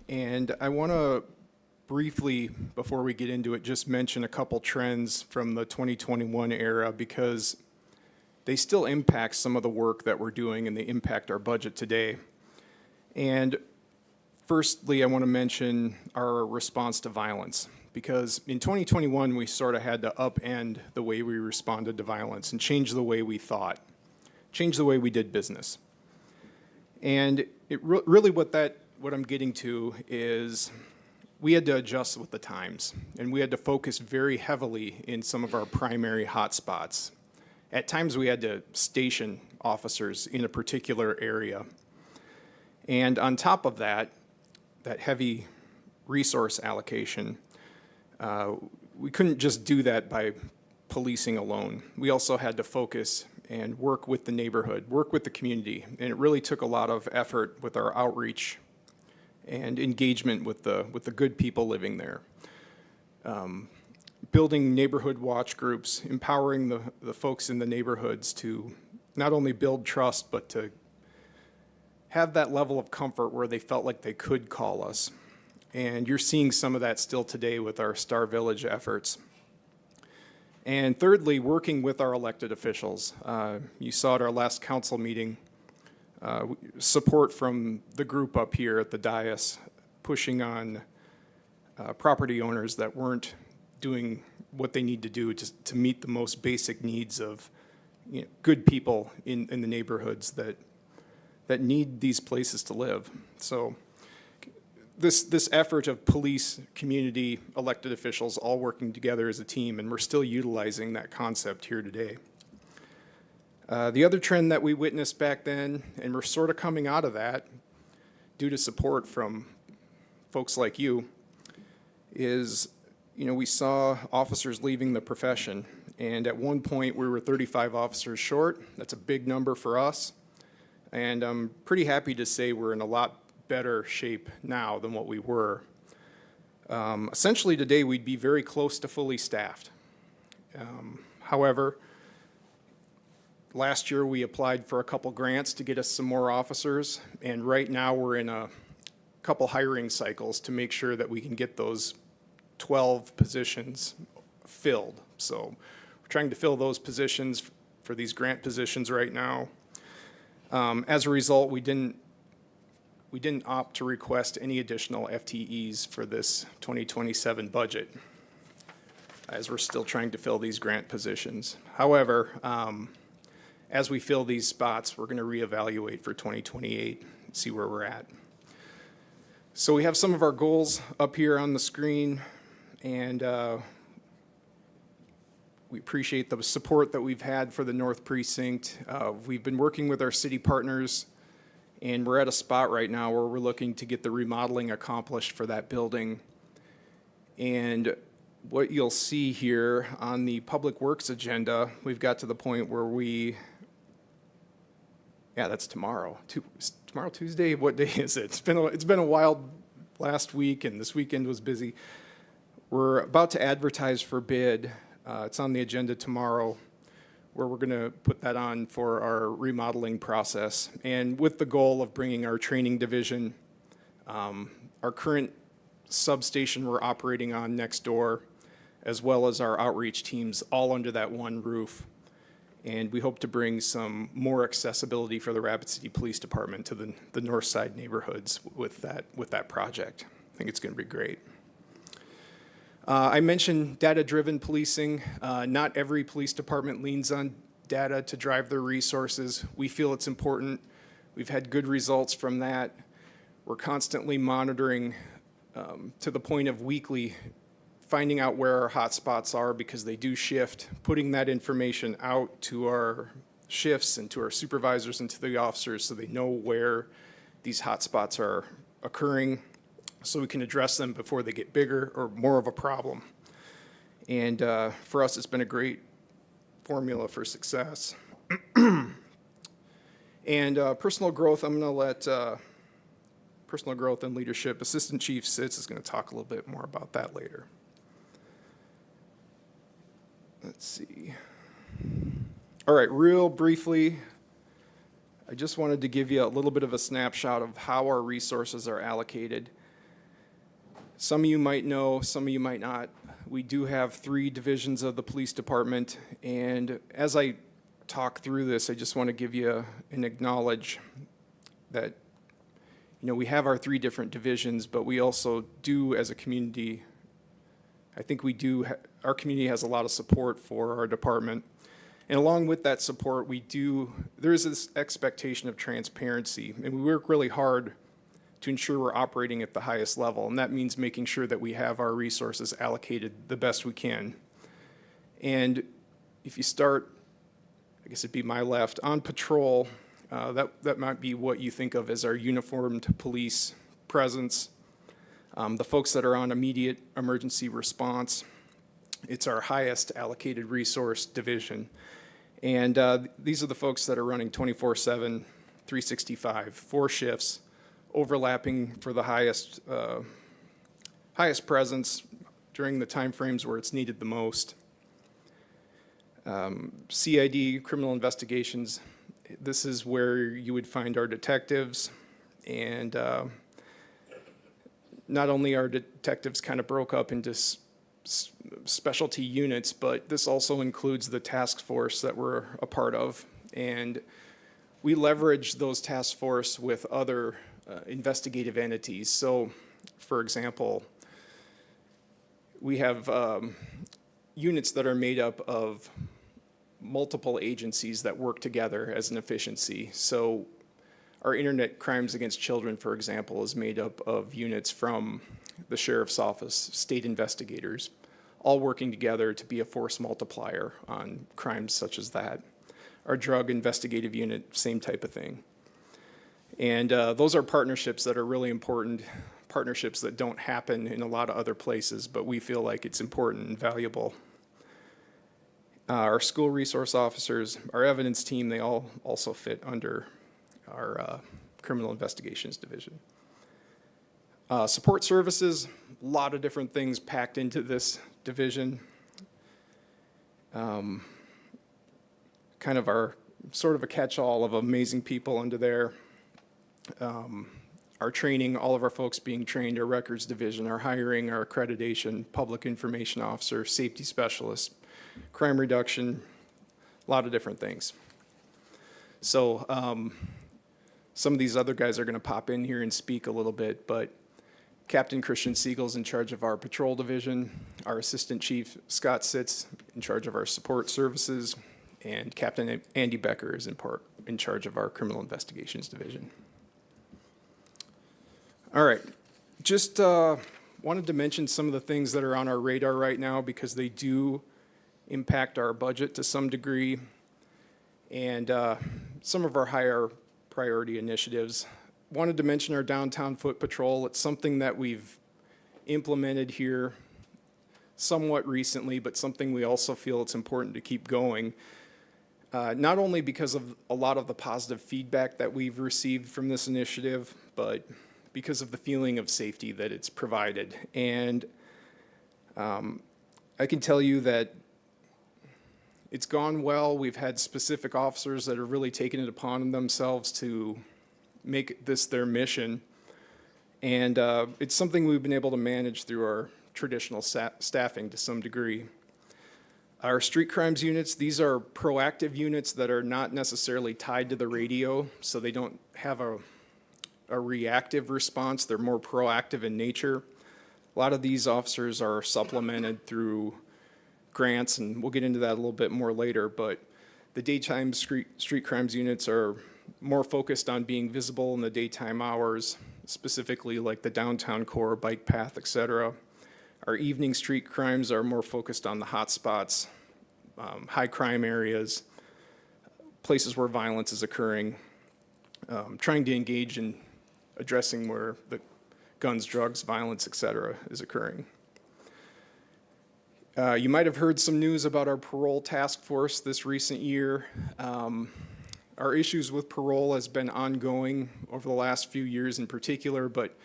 and I want to briefly, before we get into it, just mention a couple trends from the 2021 era, because they still impact some of the work that we're doing and they impact our budget today. And firstly, I want to mention our response to violence, because in 2021, we sort of had to upend the way we responded to violence and change the way we thought, change the way we did business. And it really what I'm getting to is we had to adjust with the times, and we had to focus very heavily in some of our primary hotspots. At times, we had to station officers in a particular area. And on top of that heavy resource allocation, we couldn't just do that by policing alone. We also had to focus and work with the neighborhood, work with the community, and it really took a lot of effort with our outreach and engagement with the good people living there. Building neighborhood watch groups, empowering the folks in the neighborhoods to not only build trust, but to have that level of comfort where they felt like they could call us. And you're seeing some of that still today with our Star Village efforts. And thirdly, working with our elected officials. You saw at our last council meeting, support from the group up here at the dais, pushing on property owners that weren't doing what they need to do to meet the most basic needs of good people in the neighborhoods that need these places to live. So this effort of police, community, elected officials all working together as a team, and we're still utilizing that concept here today. The other trend that we witnessed back then, and we're sort of coming out of that due to support from folks like you, is we saw officers leaving the profession. And at one point, we were 35 officers short. That's a big number for us. And I'm pretty happy to say we're in a lot better shape now than what we were. Essentially today, we'd be very close to fully staffed. However, last year we applied for a couple grants to get us some more officers, and right now we're in a couple hiring cycles to make sure that we can get those 12 positions filled. So we're trying to fill those positions for these grant positions right now. As a result, we didn't opt to request any additional FTEs for this 2027 budget, as we're still trying to fill these grant positions. However, as we fill these spots, we're going to reevaluate for 2028 and see where we're at. So we have some of our goals up here on the screen, and we appreciate the support that we've had for the North Precinct. We've been working with our city partners, and we're at a spot right now where we're looking to get the remodeling accomplished for that building. And what you'll see here on the Public Works agenda, we've got to the point where that's tomorrow. Is tomorrow Tuesday? What day is it? It's been a wild last week, and this weekend was busy. We're about to advertise for bid. It's on the agenda tomorrow, where we're going to put that on for our remodeling process, and with the goal of bringing our training division, our current substation we're operating on next door, as well as our outreach teams, all under that one roof. And we hope to bring some more accessibility for the Rapid City Police Department to the north side neighborhoods with that project. I think it's going to be great. I mentioned data-driven policing. Not every police department leans on data to drive their resources. We feel it's important. We've had good results from that. We're constantly monitoring to the point of weekly finding out where our hotspots are, because they do shift, putting that information out to our shifts and to our supervisors and to the officers so they know where these hotspots are occurring, so we can address them before they get bigger or more of a problem. And for us, it's been a great formula for success. And personal growth, I'm going to let personal growth and leadership, Assistant Chief Sitz is going to talk a little bit more about that later. Let's see. All right, real briefly, I just wanted to give you a little bit of a snapshot of how our resources are allocated. Some of you might know, some of you might not. We do have 3 divisions of the police department, and as I talk through this, I just want to give you and acknowledge that, you know, we have our 3 different divisions, but we also do, as a community, I think we do, our community has a lot of support for our department. And along with that support, there is this expectation of transparency, and we work really hard to ensure we're operating at the highest level, and that means making sure that we have our resources allocated the best we can. And if you start, I guess it'd be my left, on patrol, that might be what you think of as our uniformed police presence. The folks that are on immediate emergency response, it's our highest allocated resource division. And these are the folks that are running 24/7, 365, 4 shifts, overlapping for the highest presence during the time frames where it's needed the most. CID, criminal investigations, this is where you would find our detectives, and not only are detectives kind of broke up into specialty units, but this also includes the task force that we're a part of. And we leverage those task force with other investigative entities. So, for example, we have units that are made up of multiple agencies that work together as an efficiency. So our Internet Crimes Against Children, for example, is made up of units from the Sheriff's Office, state investigators, all working together to be a force multiplier on crimes such as that. Our Drug Investigative Unit, same type of thing. And those are partnerships that are really important, partnerships that don't happen in a lot of other places, but we feel like it's important and valuable. Our school resource officers, our evidence team, they all also fit under our criminal investigations division. Support services, a lot of different things packed into this division. Kind of our sort of a catch-all of amazing people under there. Our training, all of our folks being trained, our records division, our hiring, our accreditation, public information officer, safety specialist, crime reduction, a lot of different things. So some of these other guys are going to pop in here and speak a little bit, but Captain Christian Siegel's in charge of our patrol division, our Assistant Chief Scott Sitz in charge of our support services, and Captain Andy Becker is in charge of our criminal investigations division. All right, just wanted to mention some of the things that are on our radar right now because they do impact our budget to some degree and some of our higher priority initiatives. Wanted to mention our downtown foot patrol. It's something that we've implemented here somewhat recently, but something we also feel it's important to keep going. Not only because of a lot of the positive feedback that we've received from this initiative, but because of the feeling of safety that it's provided. And I can tell you that it's gone well. We've had specific officers that have really taken it upon themselves to make this their mission. And it's something we've been able to manage through our traditional staffing to some degree. Our street crimes units, these are proactive units that are not necessarily tied to the radio, so they don't have a reactive response. They're more proactive in nature. A lot of these officers are supplemented through grants, and we'll get into that a little bit more later, but the daytime street crimes units are more focused on being visible in the daytime hours, specifically like the downtown core, bike path, et cetera. Our evening street crimes are more focused on the hot spots, high crime areas, places where violence is occurring, trying to engage in addressing where the guns, drugs, violence, et cetera, is occurring. You might have heard some news about our parole task force this recent year. Our issues with parole has been ongoing over the last few years in particular, but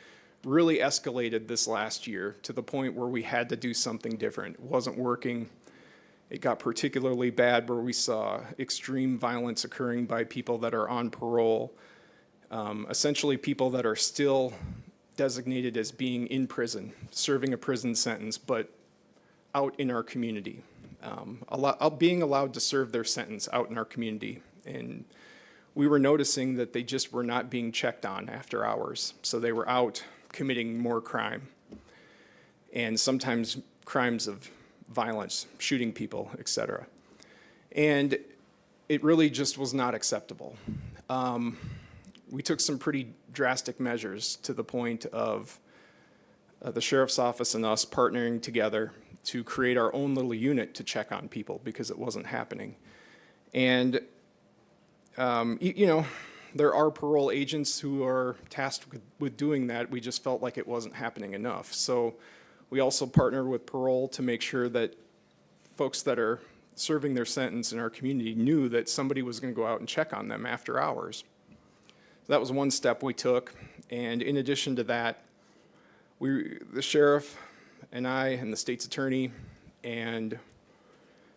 really escalated this last year to the point where we had to do something different. It wasn't working. It got particularly bad where we saw extreme violence occurring by people that are on parole, essentially people that are still designated as being in prison, serving a prison sentence, but out in our community, being allowed to serve their sentence out in our community. And we were noticing that they just were not being checked on after hours. So they were out committing more crime, and sometimes crimes of violence, shooting people, et cetera. And it really just was not acceptable. We took some pretty drastic measures to the point of the sheriff's office and us partnering together to create our own little unit to check on people because it wasn't happening. And, you know, there are parole agents who are tasked with doing that. We just felt like it wasn't happening enough. So we also partner with parole to make sure that folks that are serving their sentence in our community knew that somebody was going to go out and check on them after hours. So that was one step we took. And in addition to that, the sheriff and I and the state's attorney and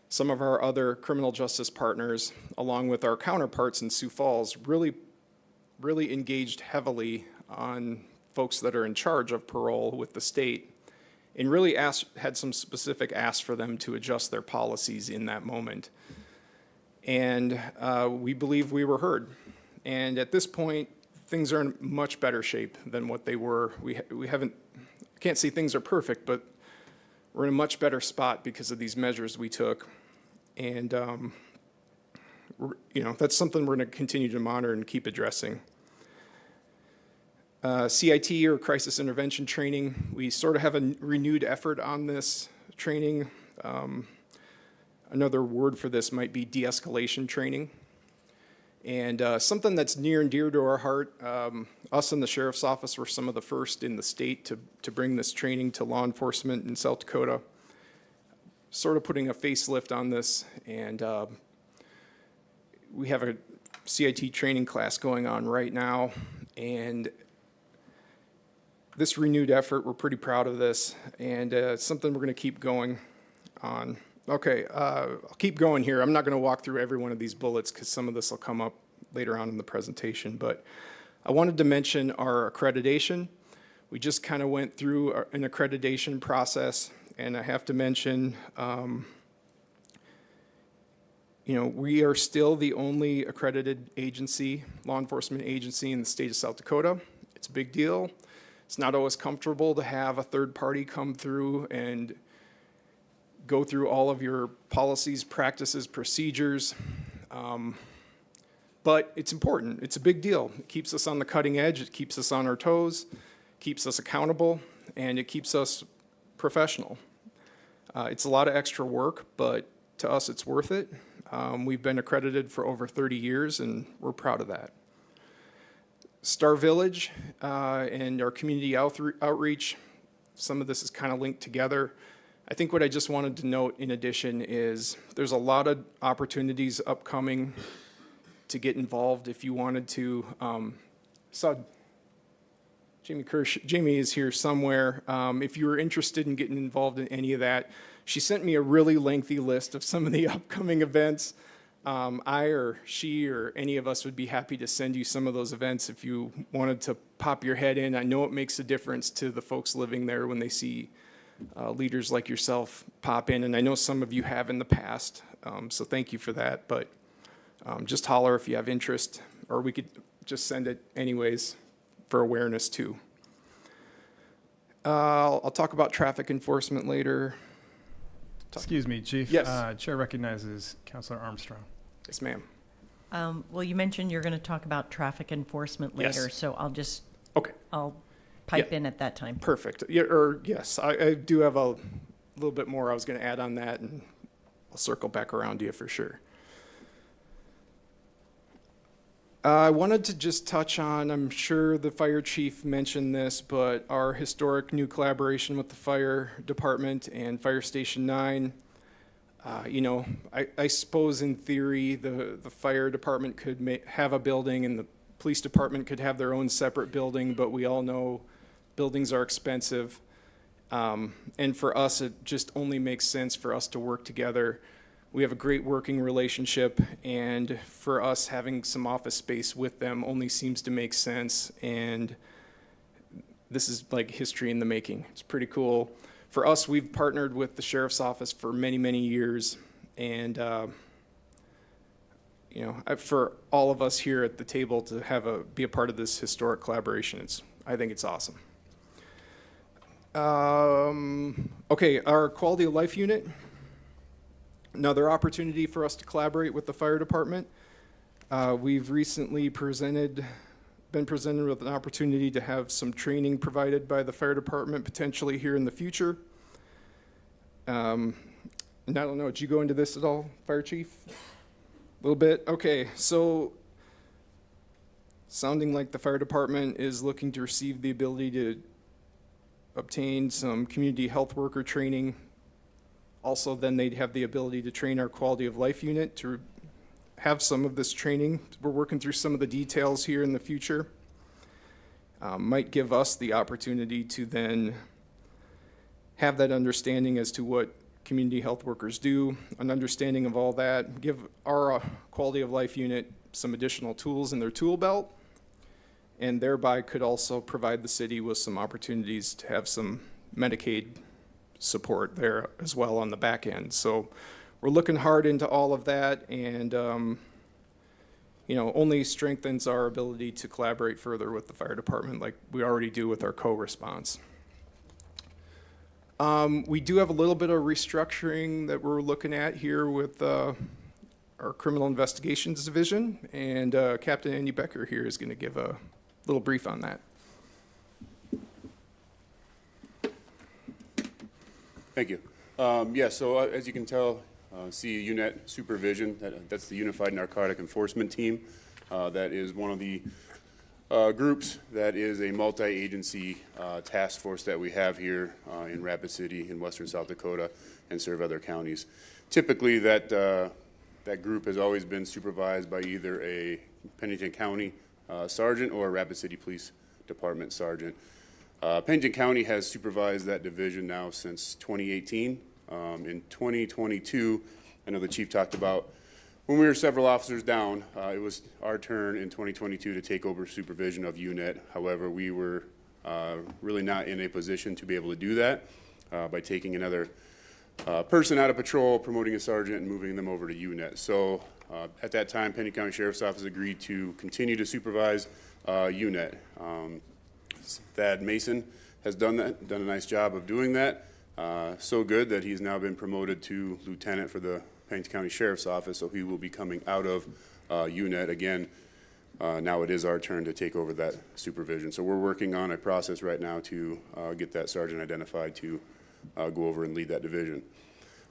some of our other criminal justice partners, along with our counterparts in Sioux Falls, really engaged heavily on folks that are in charge of parole with the state, and really had some specific asks for them to adjust their policies in that moment. And we believe we were heard. And at this point, things are in much better shape than what they were. I can't say things are perfect, but we're in a much better spot because of these measures we took. And, you know, that's something we're going to continue to monitor and keep addressing. CIT, or crisis intervention training, we sort of have a renewed effort on this training. Another word for this might be de-escalation training. And something that's near and dear to our heart, us and the sheriff's office were some of the first in the state to bring this training to law enforcement in South Dakota, sort of putting a facelift on this. And we have a CIT training class going on right now. And this renewed effort, we're pretty proud of this. And it's something we're going to keep going on. Okay, I'll keep going here. I'm not going to walk through every one of these bullets because some of this will come up later on in the presentation, but I wanted to mention our accreditation. We just kind of went through an accreditation process, and I have to mention, you know, we are still the only accredited agency, law enforcement agency in the state of South Dakota. It's a big deal. It's not always comfortable to have a third party come through and go through all of your policies, practices, procedures, but it's important. It's a big deal. It keeps us on the cutting edge. It keeps us on our toes. keeps us accountable, and it keeps us professional. It's a lot of extra work, but to us, it's worth it. We've been accredited for over 30 years, and we're proud of that. Star Village and our community outreach, some of this is kind of linked together. I think what I just wanted to note in addition is there's a lot of opportunities upcoming to get involved if you wanted to. Saw Jamie is here somewhere. If you were interested in getting involved in any of that, she sent me a really lengthy list of some of the upcoming events. I or she or any of us would be happy to send you some of those events if you wanted to pop your head in. I know it makes a difference to the folks living there when they see leaders like yourself pop in, and I know some of you have in the past, so thank you for that. But just holler if you have interest, or we could just send it anyways for awareness too. I'll talk about traffic enforcement later. Excuse me, Chief. Yes. Chair recognizes Councilor Armstrong. Yes, ma'am. Well, you mentioned you're going to talk about traffic enforcement later, Yes. so Okay. I'll pipe in at that time. Perfect. Yeah, or yes, I do have a little bit more I was going to add on that, and I'll circle back around to you for sure. I wanted to just touch on, I'm sure the fire chief mentioned this, but our historic new collaboration with the fire department and Fire Station 9. You know, I suppose in theory, the fire department could have a building and the police department could have their own separate building, but we all know buildings are expensive. And for us, it just only makes sense for us to work together. We have a great working relationship, and for us, having some office space with them only seems to make sense. And this is like history in the making. It's pretty cool. For us, we've partnered with the sheriff's office for many, many years. And, you know, for all of us here at the table to be a part of this historic collaboration, I think it's awesome. Okay, our quality of life unit. Another opportunity for us to collaborate with the fire department. We've recently been presented with an opportunity to have some training provided by the fire department potentially here in the future. And I don't know, did you go into this at all, Fire Chief? A little bit? Okay, so sounding like the fire department is looking to receive the ability to obtain some community health worker training. Also, then they'd have the ability to train our quality of life unit to have some of this training. We're working through some of the details here in the future. Might give us the opportunity to then have that understanding as to what community health workers do, an understanding of all that, give our quality of life unit some additional tools in their tool belt, and thereby could also provide the city with some opportunities to have some Medicaid support there as well on the back end. So we're looking hard into all of that, and you know, only strengthens our ability to collaborate further with the fire department like we already do with our co-response. We do have a little bit of restructuring that we're looking at here with our criminal investigations division, and Captain Andy Becker here is going to give a little brief on that. Thank you. Yeah, so as you can tell, CUNET Supervision, that's the Unified Narcotic Enforcement Team. That is one of the groups that is a multi-agency task force that we have here in Rapid City in western South Dakota and serve other counties. Typically, that group has always been supervised by either a Pennington County sergeant or a Rapid City Police Department sergeant. Pennington County has supervised that division now since 2018. In 2022, I know the chief talked about when we were several officers down, it was our turn in 2022 to take over supervision of UNET. However, we were really not in a position to be able to do that by taking another person out of patrol, promoting a sergeant, and moving them over to UNET. So at that time, Pennington County Sheriff's Office agreed to continue to supervise UNET. Thad Mason has done a nice job of doing that. So good that he's now been promoted to lieutenant for the Pennington County Sheriff's Office, so he will be coming out of UNET again. now it is our turn to take over that supervision. So we're working on a process right now to get that sergeant identified to go over and lead that division.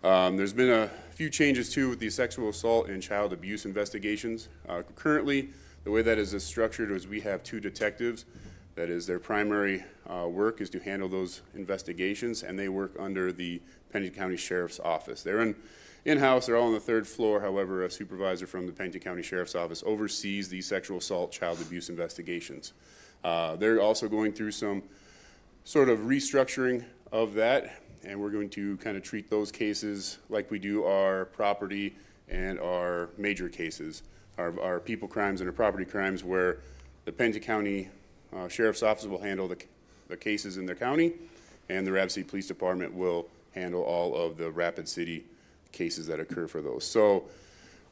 There's been a few changes too with the sexual assault and child abuse investigations. Currently, the way that is structured is we have 2 detectives. That is their primary work is to handle those investigations, and they work under the Pennington County Sheriff's Office. They're in-house, they're all on the 3rd floor. However, a supervisor from the Pennington County Sheriff's Office oversees the sexual assault, child abuse investigations. They're also going through some sort of restructuring of that, and we're going to kind of treat those cases like we do our property and our major cases, our people crimes and our property crimes, where the Pennington County Sheriff's Office will handle the cases in their county, and the Rapid City Police Department will handle all of the Rapid City cases that occur for those. So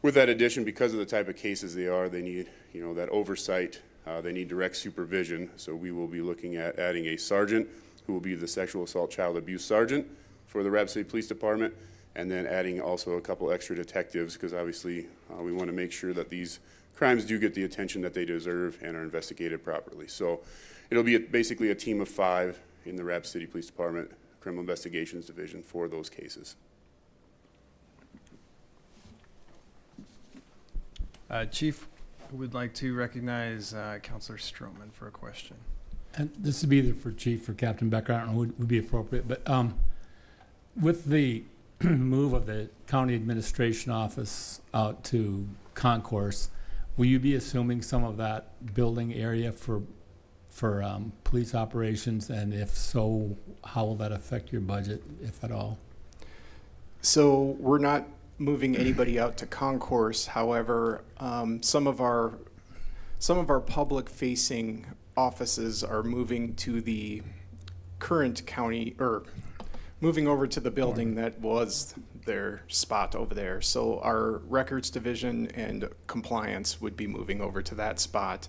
with that addition, because of the type of cases they are, they need, that oversight, they need direct supervision. So we will be looking at adding a sergeant who will be the sexual assault child abuse sergeant for the Rapid City Police Department, and then adding also a couple extra detectives, because obviously we want to make sure that these crimes do get the attention that they deserve and are investigated properly. So it'll be basically a team of 5 in the Rapid City Police Department Criminal Investigations Division for those cases. Chief would like to recognize Counselor Stroman for a question. And this would be either for Chief or Captain Becker, I don't know who would be appropriate, but with the move of the county administration office out to Concourse, will you be assuming some of that building area for police operations? And if so, how will that affect your budget, if at all? So we're not moving anybody out to Concourse. However, some of our public-facing offices are moving to the current county, or moving over to the building that was their spot over there. So our records division and compliance would be moving over to that spot,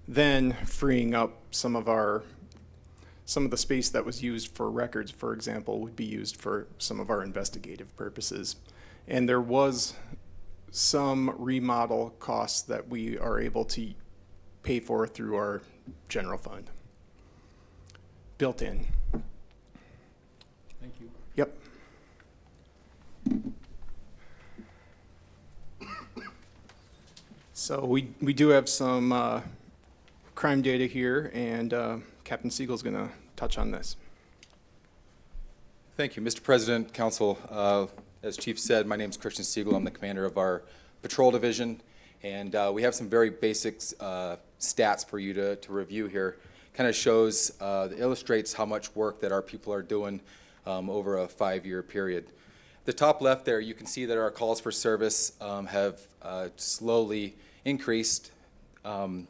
then freeing up some of the space that was used for records, for example, would be used for some of our investigative purposes. And there was some remodel costs that we are able to pay for through our general fund, built in. Thank you. Yep. So we do have some crime data here, and Captain Siegel's going to touch on this. Thank you, Mr. President, Council. As Chief said, my name is Christian Siegel. I'm the commander of our patrol division, and we have some very basic stats for you to review here. Kind of shows, illustrates how much work that our people are doing over a 5-year period. The top left there, you can see that our calls for service have slowly increased from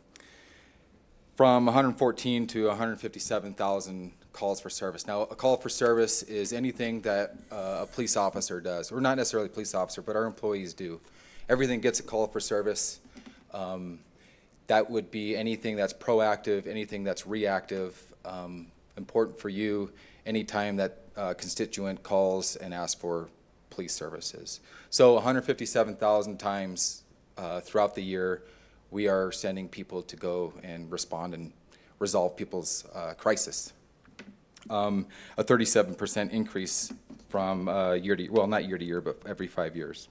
114 to 157,000 calls for service. Now, a call for service is anything that a police officer does, or not necessarily a police officer, but our employees do. Everything gets a call for service. That would be anything that's proactive, anything that's reactive, important for you, anytime that a constituent calls and asks for police services. So 157,000 times throughout the year, we are sending people to go and respond and resolve people's crisis. A 37% increase from year to year, well, not year to year, but every 5 years.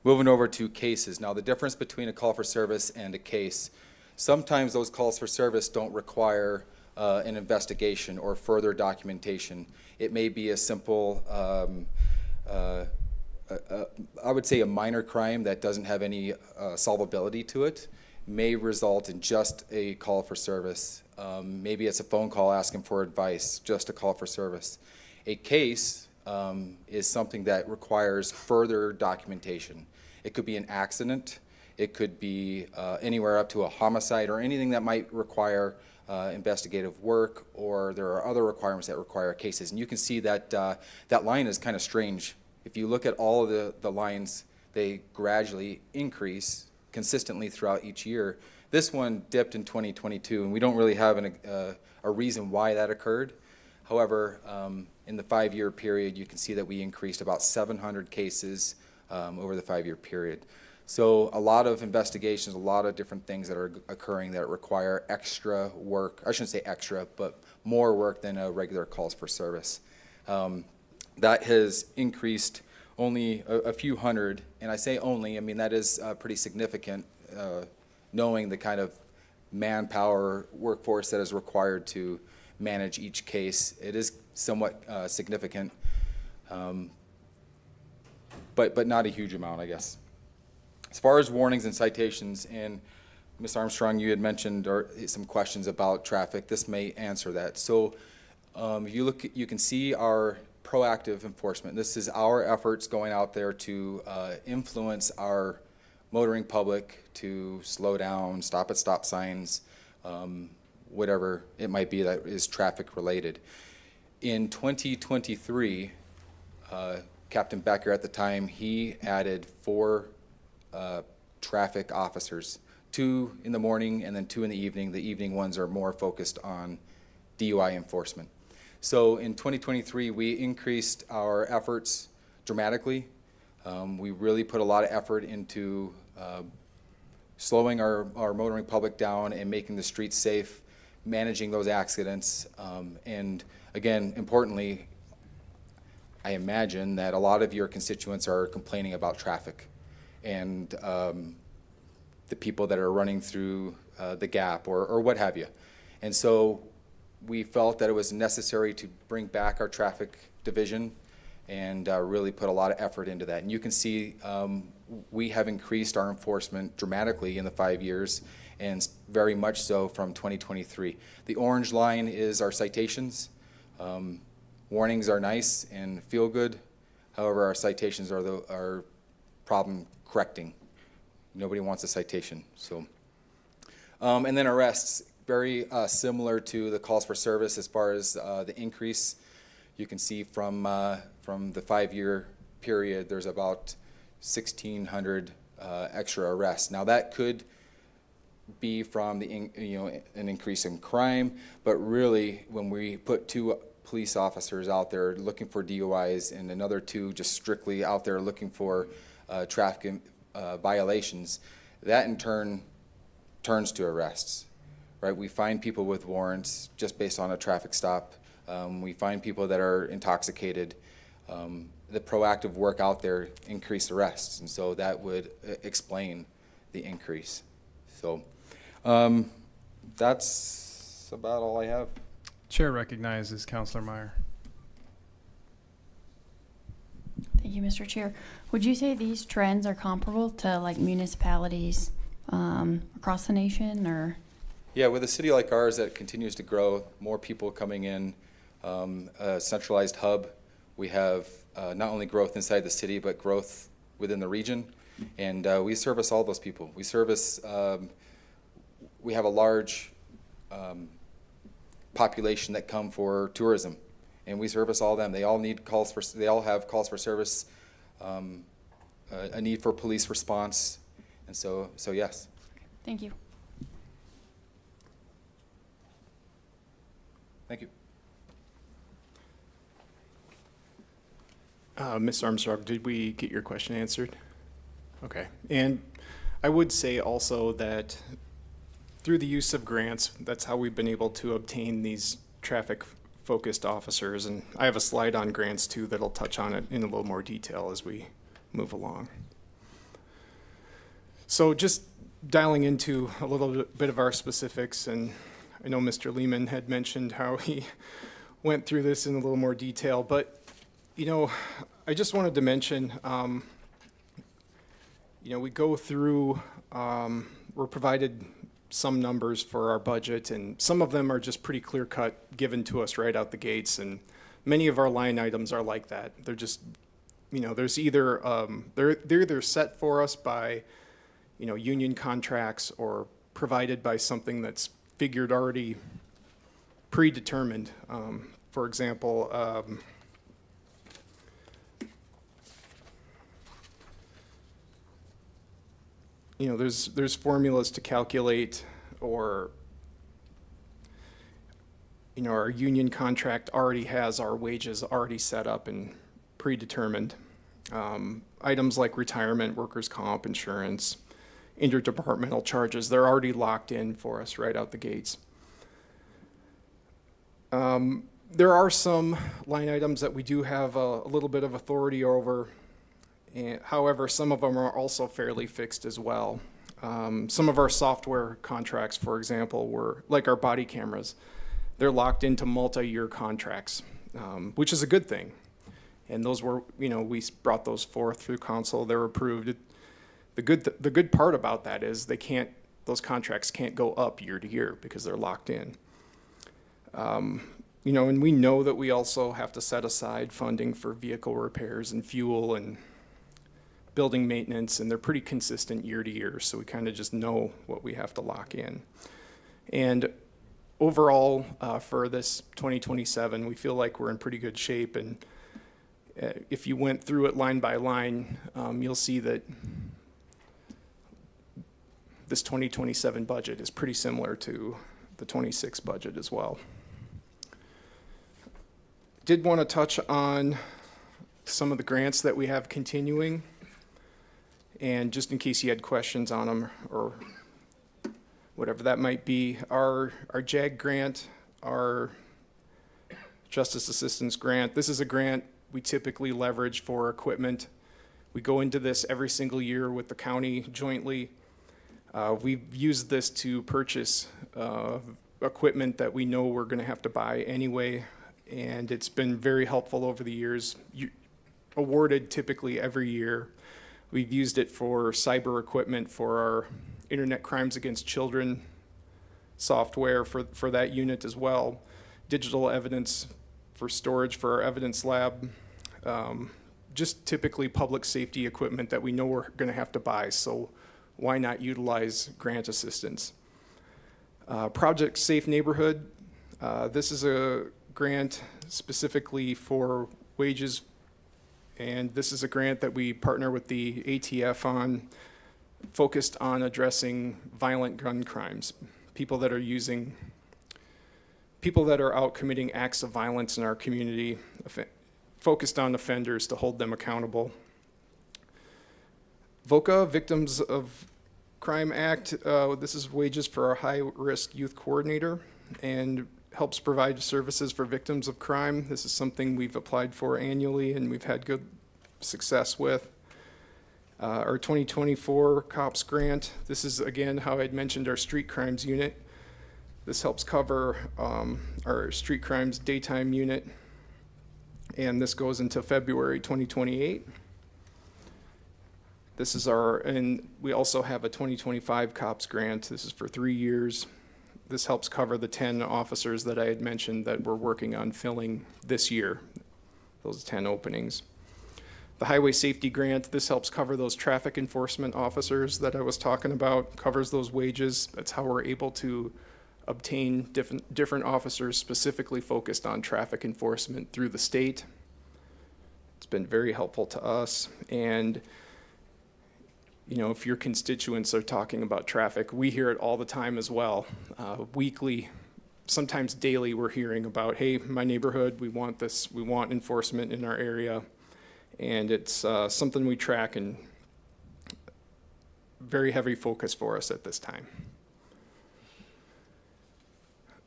Moving over to cases. Now, the difference between a call for service and a case, sometimes those calls for service don't require an investigation or further documentation. It may be a simple, I would say a minor crime that doesn't have any solvability to it, may result in just a call for service. Maybe it's a phone call asking for advice, just a call for service. A case is something that requires further documentation. It could be an accident, it could be anywhere up to a homicide, or anything that might require investigative work, or there are other requirements that require cases. And you can see that that line is kind of strange. If you look at all of the lines, they gradually increase consistently throughout each year. This one dipped in 2022, and we don't really have a reason why that occurred. However, in the 5-year period, you can see that we increased about 700 cases over the 5-year period. So a lot of investigations, a lot of different things that are occurring that require extra work. I shouldn't say extra, but more work than a regular calls for service. That has increased only a few hundred, and I say only, I mean that is pretty significant, knowing the kind of manpower workforce that is required to manage each case. It is somewhat significant, but not a huge amount, I guess. As far as warnings and citations, and Ms. Armstrong, you had mentioned some questions about traffic. This may answer that. So if you look, you can see our proactive enforcement. This is our efforts going out there to influence our motoring public to slow down, stop at stop signs, whatever it might be that is traffic related. In 2023, Captain Becker at the time, he added 4 traffic officers, 2 in the morning and then 2 in the evening. The evening ones are more focused on DUI enforcement. So in 2023, we increased our efforts dramatically. We really put a lot of effort into slowing our motoring public down and making the streets safe, managing those accidents, and again, importantly, I imagine that a lot of your constituents are complaining about traffic and the people that are running through the gap or what have you. And so we felt that it was necessary to bring back our traffic division and really put a lot of effort into that. And you can see we have increased our enforcement dramatically in the 5 years, and very much so from 2023. The orange line is our citations. Warnings are nice and feel good. However, our citations are problem correcting. Nobody wants a citation. So, and then arrests, very similar to the calls for service as far as the increase. You can see from the 5-year period, there's about 1,600 extra arrests. Now that could be from an increase in crime, but really when we put 2 police officers out there looking for DUIs and another 2 just strictly out there looking for traffic violations, that in turn turns to arrests, right? We find people with warrants just based on a traffic stop. We find people that are intoxicated. The proactive work out there increased arrests, and so that would explain the increase. So that's about all I have. Chair recognizes Counselor Meyer. Thank you, Mr. Chair. Would you say these trends are comparable to like municipalities across the nation, or? Yeah, with a city like ours that continues to grow, more people coming in, a centralized hub, we have not only growth inside the city, but growth within the region. And we service all those people. We service, we have a large population that come for tourism, and we service all them. They all need calls for, they all have calls for service, a need for police response, and so yes. Thank you. Thank you. Ms. Armstrong, did we get your question answered? Okay. And I would say also that through the use of grants, that's how we've been able to obtain these traffic-focused officers. And I have a slide on grants too that'll touch on it in a little more detail as we move along. So just dialing into a little bit of our specifics, and I know Mr. Lehman had mentioned how he went through this in a little more detail, but you know, I just wanted to mention, you know, we go through, we're provided some numbers for our budget, and some of them are just pretty clear-cut, given to us right out the gates, and many of our line items are like that. They're just, you know, there's either, they're either set for us by, you know, union contracts or provided by something that's figured already predetermined. For example, you know, there's formulas to calculate, or, you know, our union contract already has our wages already set up and predetermined. Items like retirement, workers' comp, insurance, interdepartmental charges, they're already locked in for us right out the gates. There are some line items that we do have a little bit of authority over. And however, some of them are also fairly fixed as well. Some of our software contracts, for example, were like our body cameras. They're locked into multi-year contracts, which is a good thing. And those were, we brought those forth through council. They were approved. The good part about that is those contracts can't go up year to year because they're locked in. And we know that we also have to set aside funding for vehicle repairs and fuel and building maintenance, and they're pretty consistent year to year, so we kind of just know what we have to lock in. And overall, for this 2027, we feel like we're in pretty good shape, and if you went through it line by line, you'll see that this 2027 budget is pretty similar to the 26 budget as well. Did want to touch on some of the grants that we have continuing, and just in case you had questions on them or whatever that might be, our JAG grant, our Justice Assistance Grant, this is a grant we typically leverage for equipment. We go into this every single year with the county jointly. We've used this to purchase equipment that we know we're going to have to buy anyway, and it's been very helpful over the years. Awarded typically every year. We've used it for cyber equipment for our Internet Crimes Against Children software for that unit as well. Digital evidence for storage for our evidence lab. Just typically public safety equipment that we know we're going to have to buy, so why not utilize grant assistance? Project Safe Neighborhood. This is a grant specifically for wages, and this is a grant that we partner with the ATF on, focused on addressing violent gun crimes. People that are out committing acts of violence in our community, focused on offenders to hold them accountable. VOCA, Victims of Crime Act, this is wages for our high-risk youth coordinator and helps provide services for victims of crime. This is something we've applied for annually and we've had good success with. Our 2024 COPS grant, this is again how I'd mentioned our street crimes unit. This helps cover our street crimes daytime unit, and this goes into February 2028. This is and we also have a 2025 COPS grant. This is for 3 years. This helps cover the 10 officers that I had mentioned that we're working on filling this year, those 10 openings. The Highway Safety Grant, this helps cover those traffic enforcement officers that I was talking about, covers those wages. That's how we're able to obtain different officers specifically focused on traffic enforcement through the state. It's been very helpful to us. And if your constituents are talking about traffic, we hear it all the time as well. Weekly, sometimes daily, we're hearing about, hey, my neighborhood, we want this, we want enforcement in our area. And it's something we track, and very heavy focus for us at this time.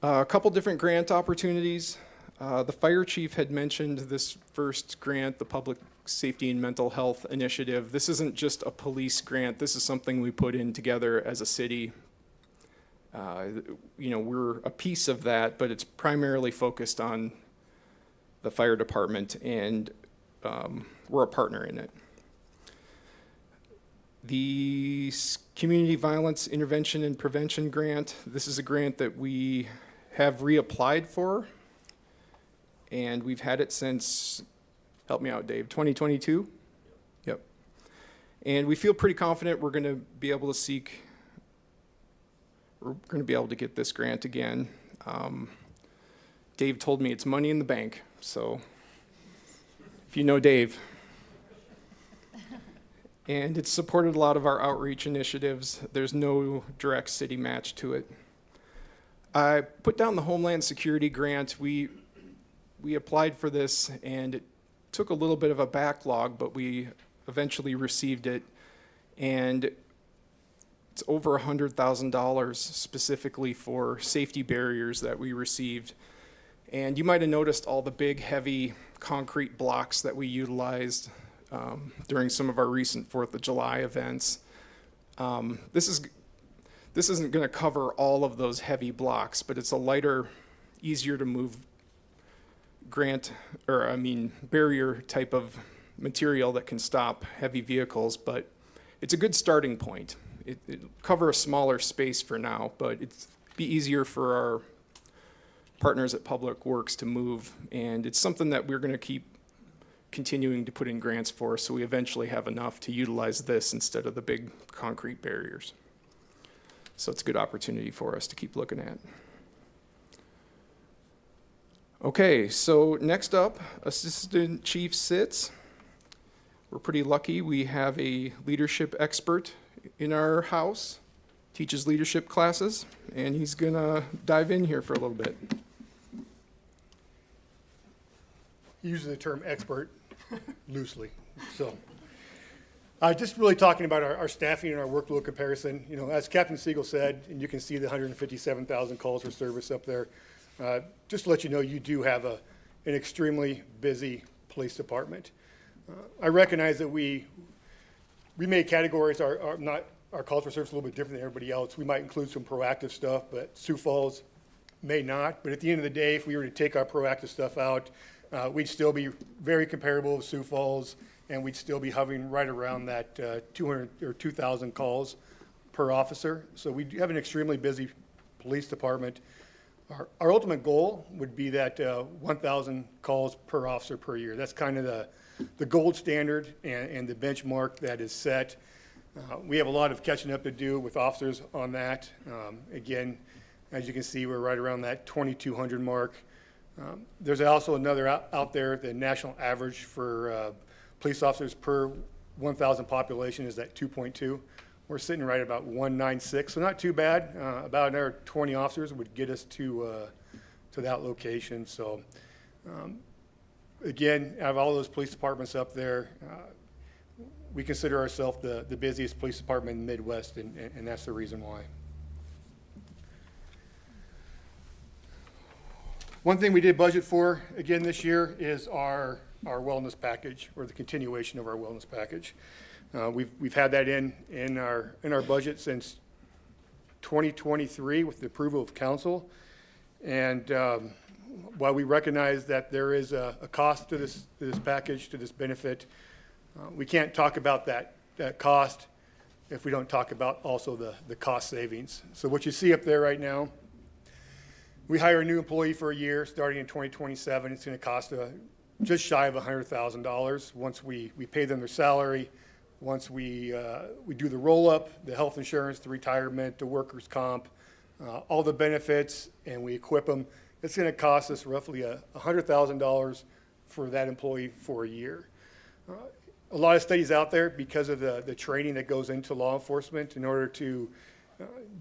A couple different grant opportunities. The fire chief had mentioned this first grant, the Public Safety and Mental Health Initiative. This isn't just a police grant. This is something we put in together as a city. We're a piece of that, but it's primarily focused on the fire department, and we're a partner in it. The Community Violence Intervention and Prevention Grant, this is a grant that we have reapplied for, and we've had it since, help me out, Dave, 2022? Yep. And we feel pretty confident we're going to be able to get this grant again. Dave told me it's money in the bank, so if you know Dave. And it's supported a lot of our outreach initiatives. There's no direct city match to it. I put down the Homeland Security Grant. We applied for this, and took a little bit of a backlog, but we eventually received it. And it's over $100,000 specifically for safety barriers that we received. And you might have noticed all the big, heavy concrete blocks that we utilized during some of our recent 4th of July events. This isn't going to cover all of those heavy blocks, but it's a lighter, easier to move barrier type of material that can stop heavy vehicles, but it's a good starting point. It'll cover a smaller space for now, but it's be easier for our partners at Public Works to move, and it's something that we're going to keep continuing to put in grants for, so we eventually have enough to utilize this instead of the big concrete barriers. So it's a good opportunity for us to keep looking at. Okay, so next up, Assistant Chief Sitz. We're pretty lucky. We have a leadership expert in our house, teaches leadership classes, and he's gonna dive in here for a little bit. He uses the term expert loosely. So, just really talking about our staffing and our workload comparison. You know, as Captain Siegel said, and you can see the 157,000 calls for service up there. Just to let you know, you do have an extremely busy police department. I recognize that we may categorize our calls for service a little bit different than everybody else. We might include some proactive stuff, but Sioux Falls may not. But at the end of the day, if we were to take our proactive stuff out, we'd still be very comparable with Sioux Falls, and we'd still be hovering right around that 200 or 2,000 calls per officer. So we have an extremely busy police department. Our ultimate goal would be that 1,000 calls per officer per year. That's kind of the gold standard and the benchmark that is set. We have a lot of catching up to do with officers on that. Again, as you can see, we're right around that 2,200 mark. There's also another out there, the national average for police officers per 1,000 population is at 2.2. We're sitting right about 196, so not too bad. About another 20 officers would get us to that location. So again, out of all those police departments up there, we consider ourselves the busiest police department in the Midwest, and that's the reason why. One thing we did budget for again this year is our wellness package, or the continuation of our wellness package. We've had that in our budget since 2023 with the approval of council, and while we recognize that there is a cost to this package, to this benefit, we can't talk about that cost if we don't talk about also the cost savings. So what you see up there right now, we hire a new employee for a year starting in 2027. It's going to cost just shy of $100,000 once we pay them their salary, once we do the roll-up, the health insurance, the retirement, the workers' comp, all the benefits, and we equip them. It's going to cost us roughly $100,000 for that employee for a year. A lot of studies out there, because of the training that goes into law enforcement, in order to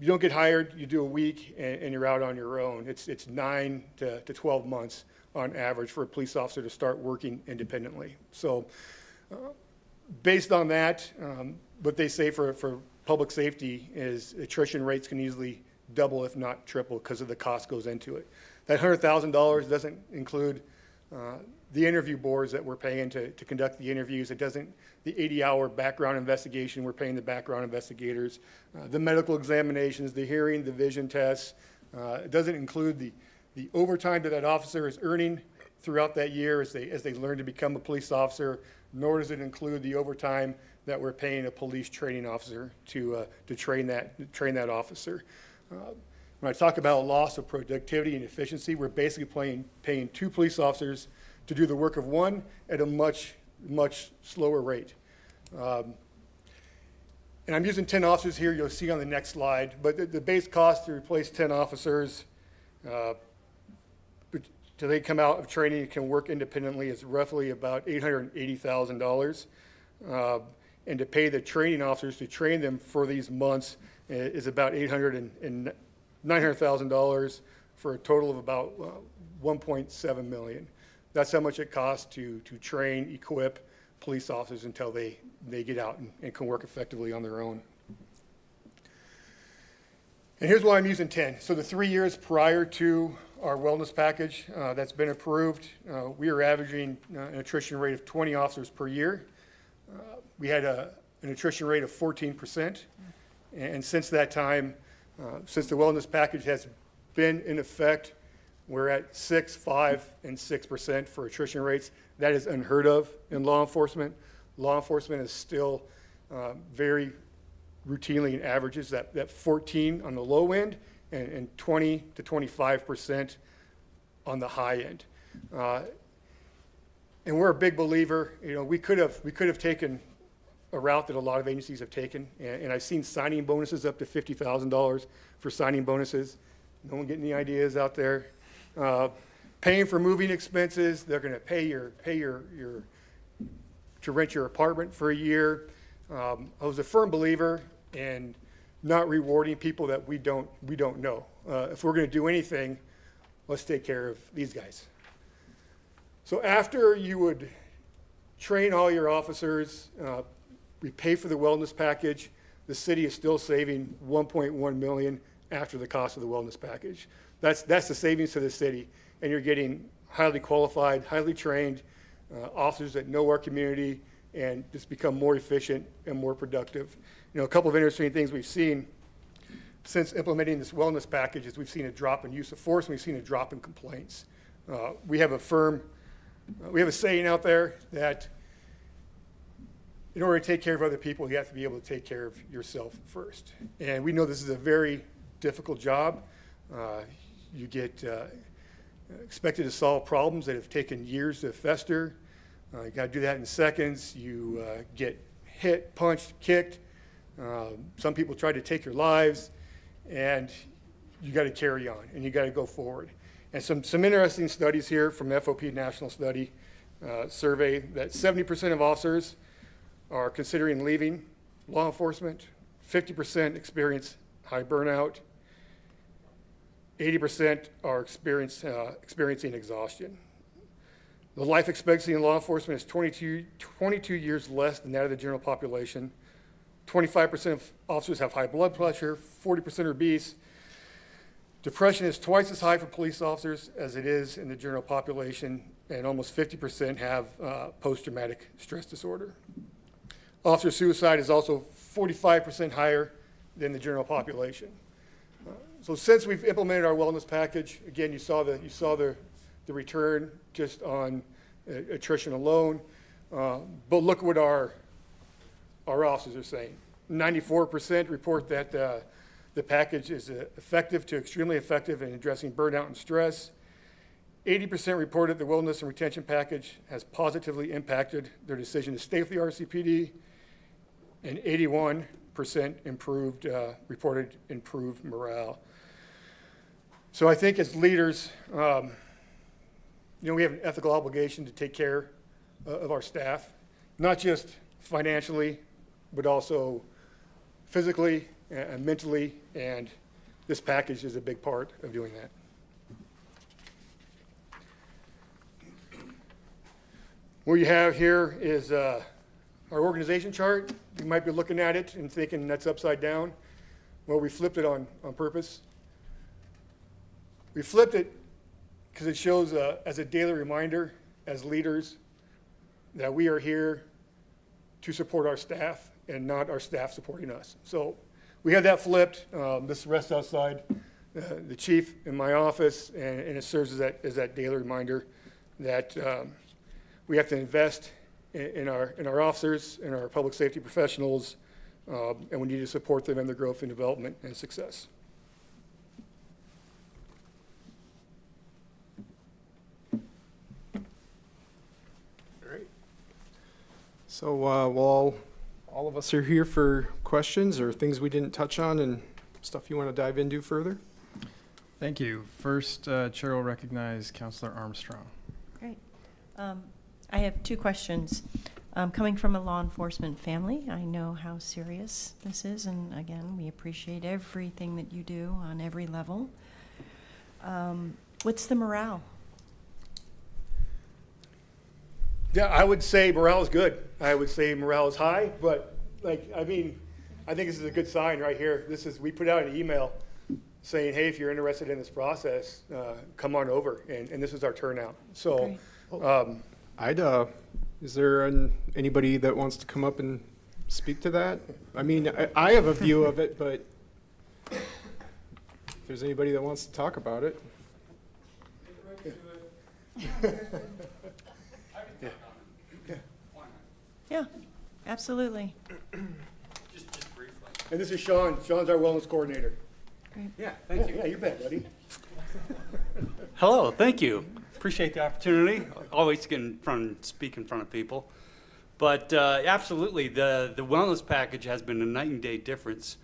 you don't get hired, you do a week, and you're out on your own. It's 9 to 12 months on average for a police officer to start working independently. So based on that, what they say for public safety is attrition rates can easily double, if not triple, because of the cost goes into it. That $100,000 doesn't include the interview boards that we're paying to conduct the interviews. It doesn't, the 80-hour background investigation, we're paying the background investigators, the medical examinations, the hearing, the vision tests. It doesn't include the overtime that officer is earning throughout that year as they learn to become a police officer, nor does it include the overtime that we're paying a police training officer to train that officer. When I talk about loss of productivity and efficiency, we're basically paying 2 police officers to do the work of 1 at a much slower rate. And I'm using 10 officers here, you'll see on the next slide, but the base cost to replace 10 officers till they come out of training and can work independently is roughly about $880,000. And to pay the training officers to train them for these months is about $900,000 for a total of about $1.7 million. That's how much it costs to train, equip police officers until they get out and can work effectively on their own. And here's why I'm using 10. So the 3 years prior to our wellness package that's been approved, we are averaging an attrition rate of 20 officers per year. We had an attrition rate of 14%. And since that time, since the wellness package has been in effect, we're at 6, 5, and 6% for attrition rates. That is unheard of in law enforcement. Law enforcement is still very routinely in averages that 14 on the low end and 20 to 25% on the high end. And we're a big believer. You know, we could have taken a route that a lot of agencies have taken, and I've seen signing bonuses up to $50,000 for signing bonuses. No one getting any ideas out there. Paying for moving expenses. They're going to pay to rent your apartment for a year. I was a firm believer in not rewarding people that we don't know. If we're going to do anything, let's take care of these guys. So after you would train all your officers, we pay for the wellness package, the city is still saving $1.1 million after the cost of the wellness package. That's the savings to the city, and you're getting highly qualified, highly trained officers that know our community and just become more efficient and more productive. You know, a couple of interesting things we've seen since implementing this wellness package is we've seen a drop in use of force, and we've seen a drop in complaints. We have a saying out there that in order to take care of other people, you have to be able to take care of yourself first. And we know this is a very difficult job. You get expected to solve problems that have taken years to fester. You got to do that in seconds. You get hit, punched, kicked. Some people try to take your lives, and you got to carry on, and you got to go forward. And some interesting studies here from FOP National Study survey that 70% of officers are considering leaving law enforcement, 50% experience high burnout, 80% are experiencing exhaustion. The life expectancy in law enforcement is 22 years less than that of the general population. 25% of officers have high blood pressure, 40% are obese. Depression is twice as high for police officers as it is in the general population, and almost 50% have post-traumatic stress disorder. Officer suicide is also 45% higher than the general population. So since we've implemented our wellness package, again, you saw the return just on attrition alone. But look what our officers are saying. 94% report that the package is effective to extremely effective in addressing burnout and stress. 80% reported the wellness and retention package has positively impacted their decision to stay with the RCPD, and 81% reported improved morale. So I think as leaders, we have an ethical obligation to take care of our staff, not just financially, but also physically and mentally, and this package is a big part of doing that. What you have here is our organization chart. You might be looking at it and thinking that's upside down. Well, we flipped it on purpose. We flipped it because it shows as a daily reminder as leaders that we are here to support our staff and not our staff supporting us. So we have that flipped. This rests outside the chief in my office, and it serves as that daily reminder that we have to invest in our officers and our public safety professionals, and we need to support them in their growth and development and success. All right. So while all of us are here for questions or things we didn't touch on and stuff you want to dive into further. Thank you. First, Chair will recognize Councilor Armstrong. Great. I have two questions. Coming from a law enforcement family, I know how serious this is, and again, we appreciate everything that you do on every level. What's the morale? Yeah, I would say morale is good. I would say morale is high, but I think this is a good sign right here. We put out an email saying, hey, if you're interested in this process, come on over, and this is our turnout. So, Is there anybody that wants to come up and speak to that? I mean, I have a view of it, but if there's anybody that wants to talk about it. Yeah, absolutely. and this is Sean. Sean's our wellness coordinator. Yeah, thank you. Yeah, you bet, buddy. Hello, thank you. Appreciate the opportunity. Always get in front, speak in front of people. But absolutely, the wellness package has been a night and day difference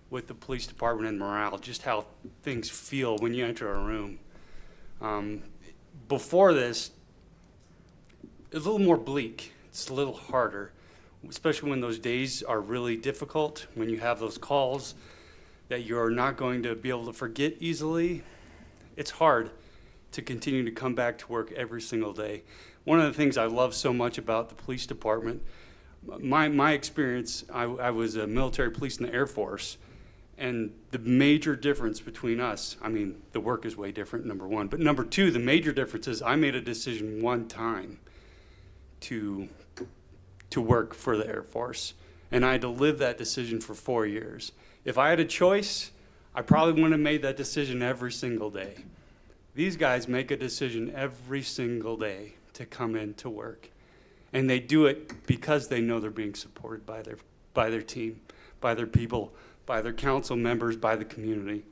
with the police department and morale, just how things feel when you enter a room. Before this, it's a little more bleak. It's a little harder, especially when those days are really difficult, when you have those calls that you're not going to be able to forget easily. It's hard to continue to come back to work every single day. One of the things I love so much about the police department, my experience, I was a military police in the Air Force, and the major difference between us, I mean, the work is way different, number one, but number two, the major difference is I made a decision one time to work for the Air Force, and I had to live that decision for 4 years. If I had a choice, I probably wouldn't have made that decision every single day. These guys make a decision every single day to come in to work. And they do it because they know they're being supported by their team, by their people, by their council members, by the community.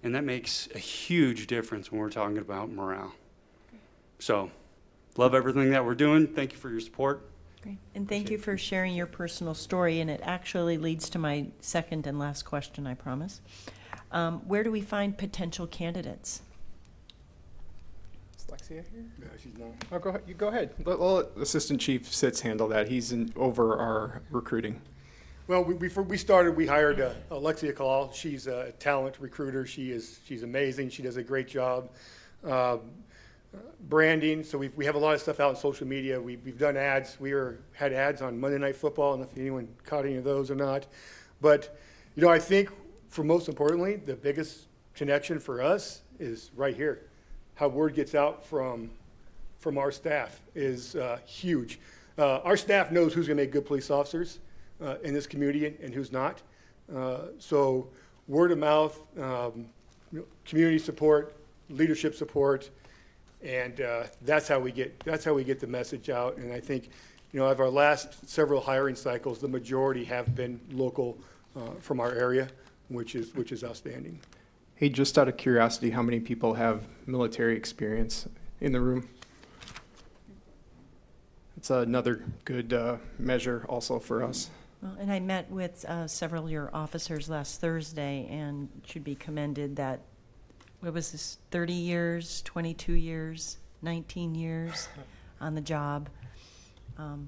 And that makes a huge difference when we're talking about morale. So, love everything that we're doing. Thank you for your support. Great. And thank you for sharing your personal story. And it actually leads to my second and last question, I promise. Where do we find potential candidates? Is Lexia here? No, she's not. Oh, go ahead. You go ahead. Let Assistant Chief Sitz handle that. He's over our recruiting. Well, we hired Alexia Kalal. She's a talent recruiter. She's amazing. She does a great job. Branding. So we have a lot of stuff out on social media. We've done ads. Had ads on Monday Night Football. I don't know if anyone caught any of those or not. But, I think for most importantly, the biggest connection for us is right here. How word gets out from our staff is huge. Our staff knows who's going to make good police officers in this community and who's not. So word of mouth, community support, leadership support, and that's how we get the message out. And I think, of our last several hiring cycles, the majority have been local from our area, which is outstanding. Hey, just out of curiosity, how many people have military experience in the room? It's another good measure also for us. Well, and I met with several of your officers last Thursday and should be commended that, what was this, 30 years, 22 years, 19 years on the job.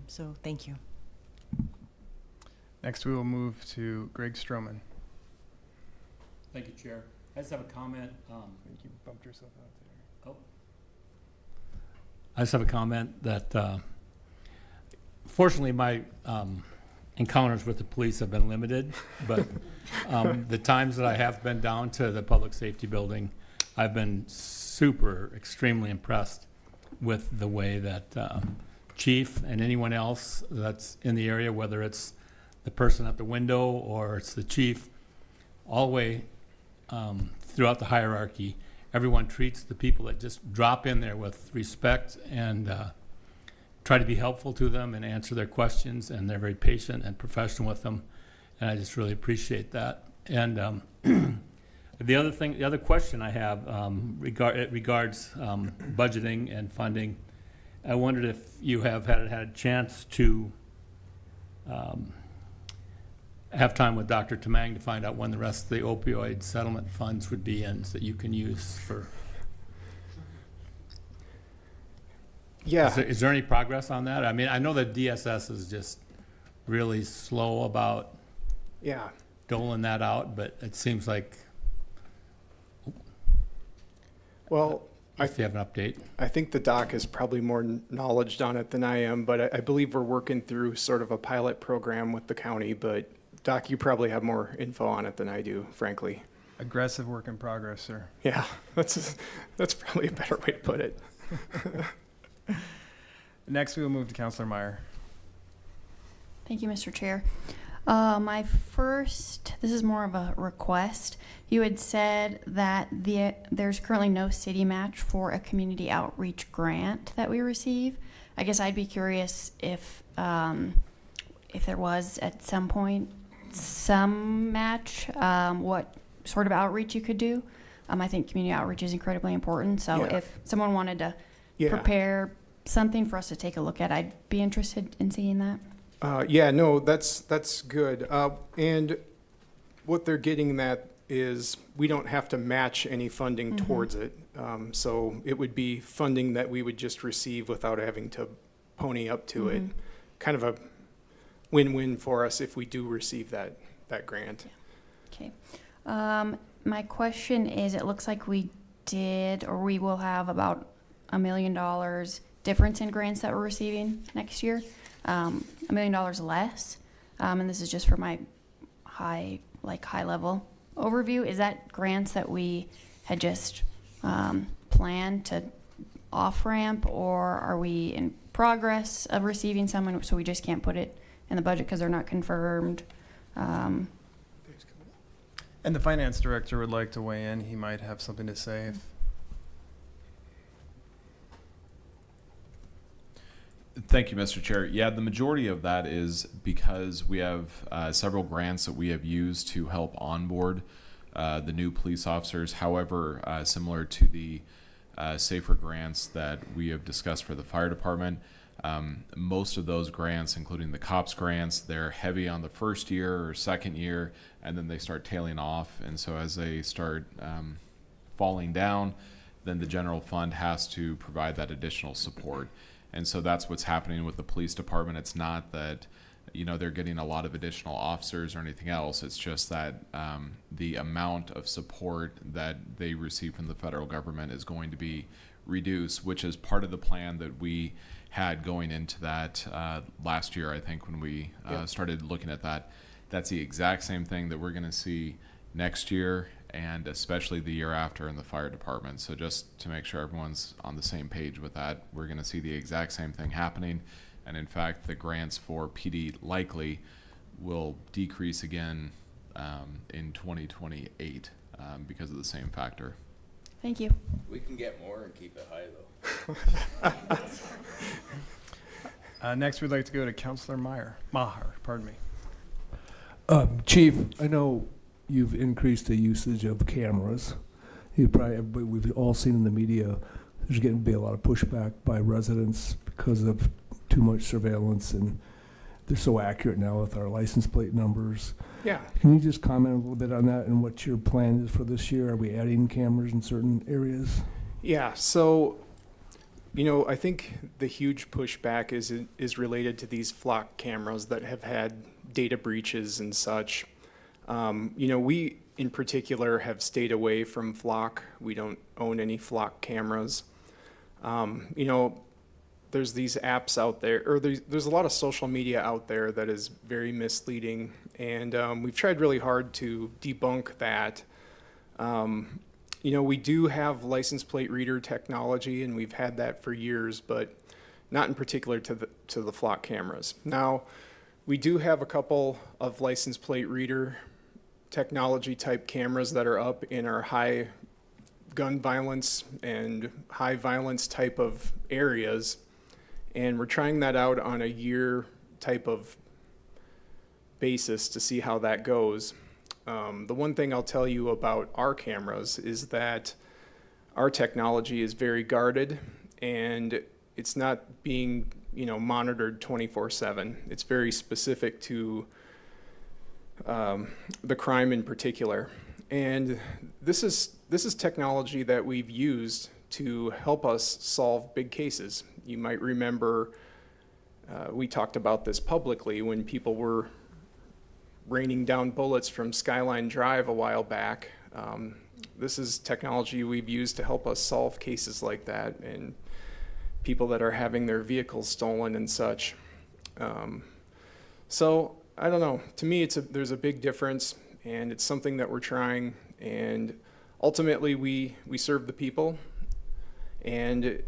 So thank you. Next, we will move to Greg Stroman. Thank you, Chair. I just have a comment. I think you bumped yourself out there. I just have a comment that, fortunately, my encounters with the police have been limited, but the times that I have been down to the public safety building, I've been extremely impressed with the way that Chief and anyone else that's in the area, whether it's the person at the window or it's the chief, all the way throughout the hierarchy, everyone treats the people that just drop in there with respect and try to be helpful to them and answer their questions, and they're very patient and professional with them, and I just really appreciate that. And the other question I have regards budgeting and funding. I wondered if you have had a chance to have time with Dr. Tamang to find out when the rest of the opioid settlement funds would be in, so that you can use for. Yeah. Is there any progress on that? I mean, I know that DSS is just really slow about doling that out, but it seems like. Well, if you have an update. I think the doc has probably more knowledge on it than I am, but I believe we're working through sort of a pilot program with the county. But Doc, you probably have more info on it than I do, frankly. Aggressive work in progress, sir. Yeah, that's probably a better way to put it. Next, we will move to Counselor Meyer. Thank you, Mr. Chair. This is more of a request. You had said that there's currently no city match for a community outreach grant that we receive. I guess I'd be curious if there was at some point some match, what sort of outreach you could do. I think community outreach is incredibly important. So Yeah. if someone wanted to Yeah. prepare something for us to take a look at, I'd be interested in seeing that. Yeah, no, that's good. And what they're getting at is we don't have to match any funding towards it. So it would be funding that we would just receive without having to pony up to it. Kind of a win-win for us if we do receive that grant. Okay. My question is, it looks like we will have about $1 million difference in grants that we're receiving next year. $1 million less. And this is just for my high level overview. Is that grants that we had just planned to off ramp, or are we in progress of receiving some, so we just can't put it in the budget because they're not confirmed? And the finance director would like to weigh in. He might have something to say. Thank you, Mr. Chair. Yeah, the majority of that is because we have several grants that we have used to help onboard the new police officers. However, similar to the SAFER grants that we have discussed for the fire department, most of those grants, including the COPS grants, they're heavy on the first year or second year, and then they start tailing off. And so as they start falling down, then the general fund has to provide that additional support. And so that's what's happening with the police department. It's not that, they're getting a lot of additional officers or anything else. It's just that the amount of support that they receive from the federal government is going to be reduced, which is part of the plan that we had going into that last year, I think, when we started looking at that. That's the exact same thing that we're going to see next year, and especially the year after in the fire department. So just to make sure everyone's on the same page with that, we're going to see the exact same thing happening. And in fact, the grants for PD likely will decrease again in 2028 because of the same factor. Thank you. We can get more and keep it high, though. Next, we'd like to go to Counselor Maher, pardon me. Chief, I know you've increased the usage of cameras. We've all seen in the media, there's getting to be a lot of pushback by residents because of too much surveillance, and they're so accurate now with our license plate numbers. Yeah. Can you just comment a little bit on that and what your plan is for this year? Are we adding cameras in certain areas? Yeah, so, I think the huge pushback is related to these flock cameras that have had data breaches and such. We in particular have stayed away from flock. We don't own any flock cameras. There's these apps out there, or there's a lot of social media out there that is very misleading, and we've tried really hard to debunk that. We do have license plate reader technology, and we've had that for years, but not in particular to the flock cameras. Now, we do have a couple of license plate reader technology type cameras that are up in our high gun violence and high violence type of areas. And we're trying that out on a year type of basis to see how that goes. The one thing I'll tell you about our cameras is that our technology is very guarded, and it's not being, monitored 24/7. It's very specific to the crime in particular. And this is technology that we've used to help us solve big cases. You might remember we talked about this publicly when people were raining down bullets from Skyline Drive a while back. this is technology we've used to help us solve cases like that and people that are having their vehicles stolen and such. So I don't know. To me, there's a big difference, and it's something that we're trying. And ultimately, we serve the people, and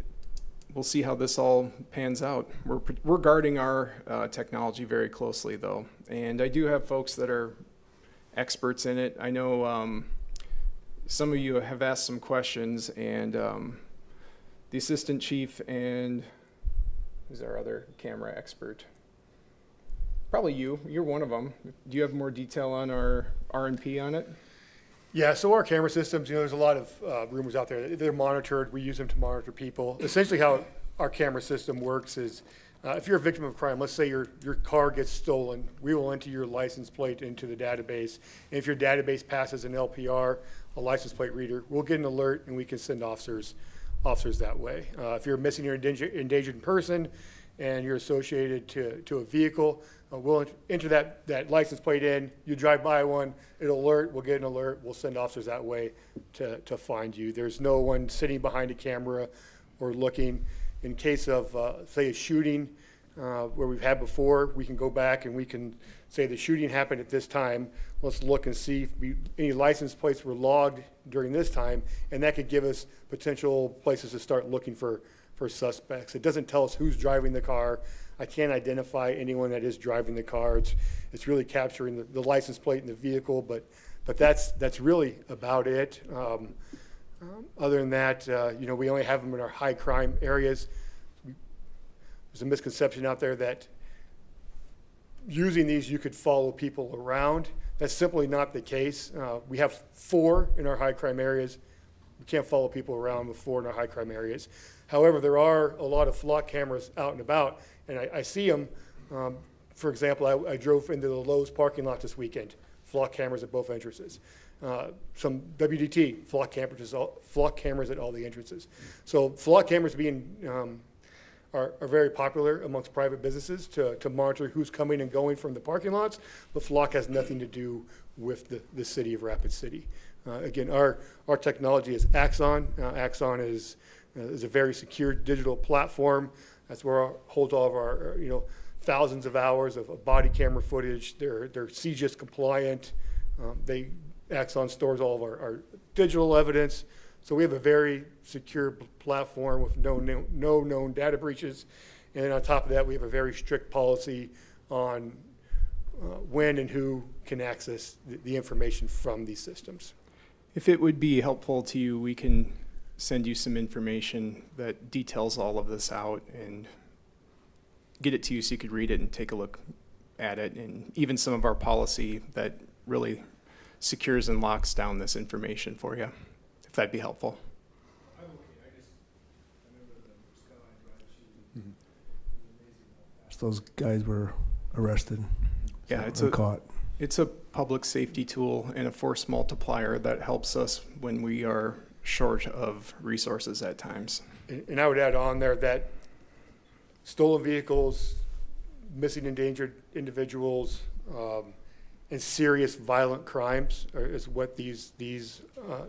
we'll see how this all pans out. We're guarding our technology very closely, though, and I do have folks that are experts in it. I know some of you have asked some questions, and the assistant chief and who's our other camera expert? Probably you. You're one of them. Do you have more detail on our R&P on it? Yeah, so our camera systems, there's a lot of rumors out there. They're monitored. We use them to monitor people. Essentially how our camera system works is if you're a victim of crime, let's say your car gets stolen, we will enter your license plate into the database. And if your database passes an LPR, a license plate reader, we'll get an alert and we can send officers that way. If you're missing or endangered person and you're associated to a vehicle, we'll enter that license plate in. You drive by one, it'll alert, we'll get an alert, we'll send officers that way to find you. There's no one sitting behind a camera or looking. In case of, say, a shooting where we've had before, we can go back and we can say the shooting happened at this time. Let's look and see if any license plates were logged during this time, and that could give us potential places to start looking for suspects. It doesn't tell us who's driving the car. I can't identify anyone that is driving the car. It's really capturing the license plate in the vehicle, but that's really about it. Other than that, we only have them in our high crime areas. There's a misconception out there that using these you could follow people around. That's simply not the case. We have 4 in our high crime areas. We can't follow people around with 4 in our high crime areas. However, there are a lot of flock cameras out and about, and I see them. For example, I drove into the Lowe's parking lot this weekend. Flock cameras at both entrances. Some WDT flock cameras at all the entrances. So flock cameras are very popular amongst private businesses to monitor who's coming and going from the parking lots, but flock has nothing to do with the city of Rapid City. Again, our technology is Axon. Axon is a very secure digital platform. That's where it holds all of our thousands of hours of body camera footage. They're CGIS compliant. Axon stores all of our digital evidence. So we have a very secure platform with no known data breaches. And on top of that, we have a very strict policy on when and who can access the information from these systems. If it would be helpful to you, we can send you some information that details all of this out and get it to you so you could read it and take a look at it, and even some of our policy that really secures and locks down this information for you, if that'd be helpful. Those guys were arrested. Yeah, caught. It's a public safety tool and a force multiplier that helps us when we are short of resources at times. And I would add on there that stolen vehicles, missing endangered individuals, and serious violent crimes is what these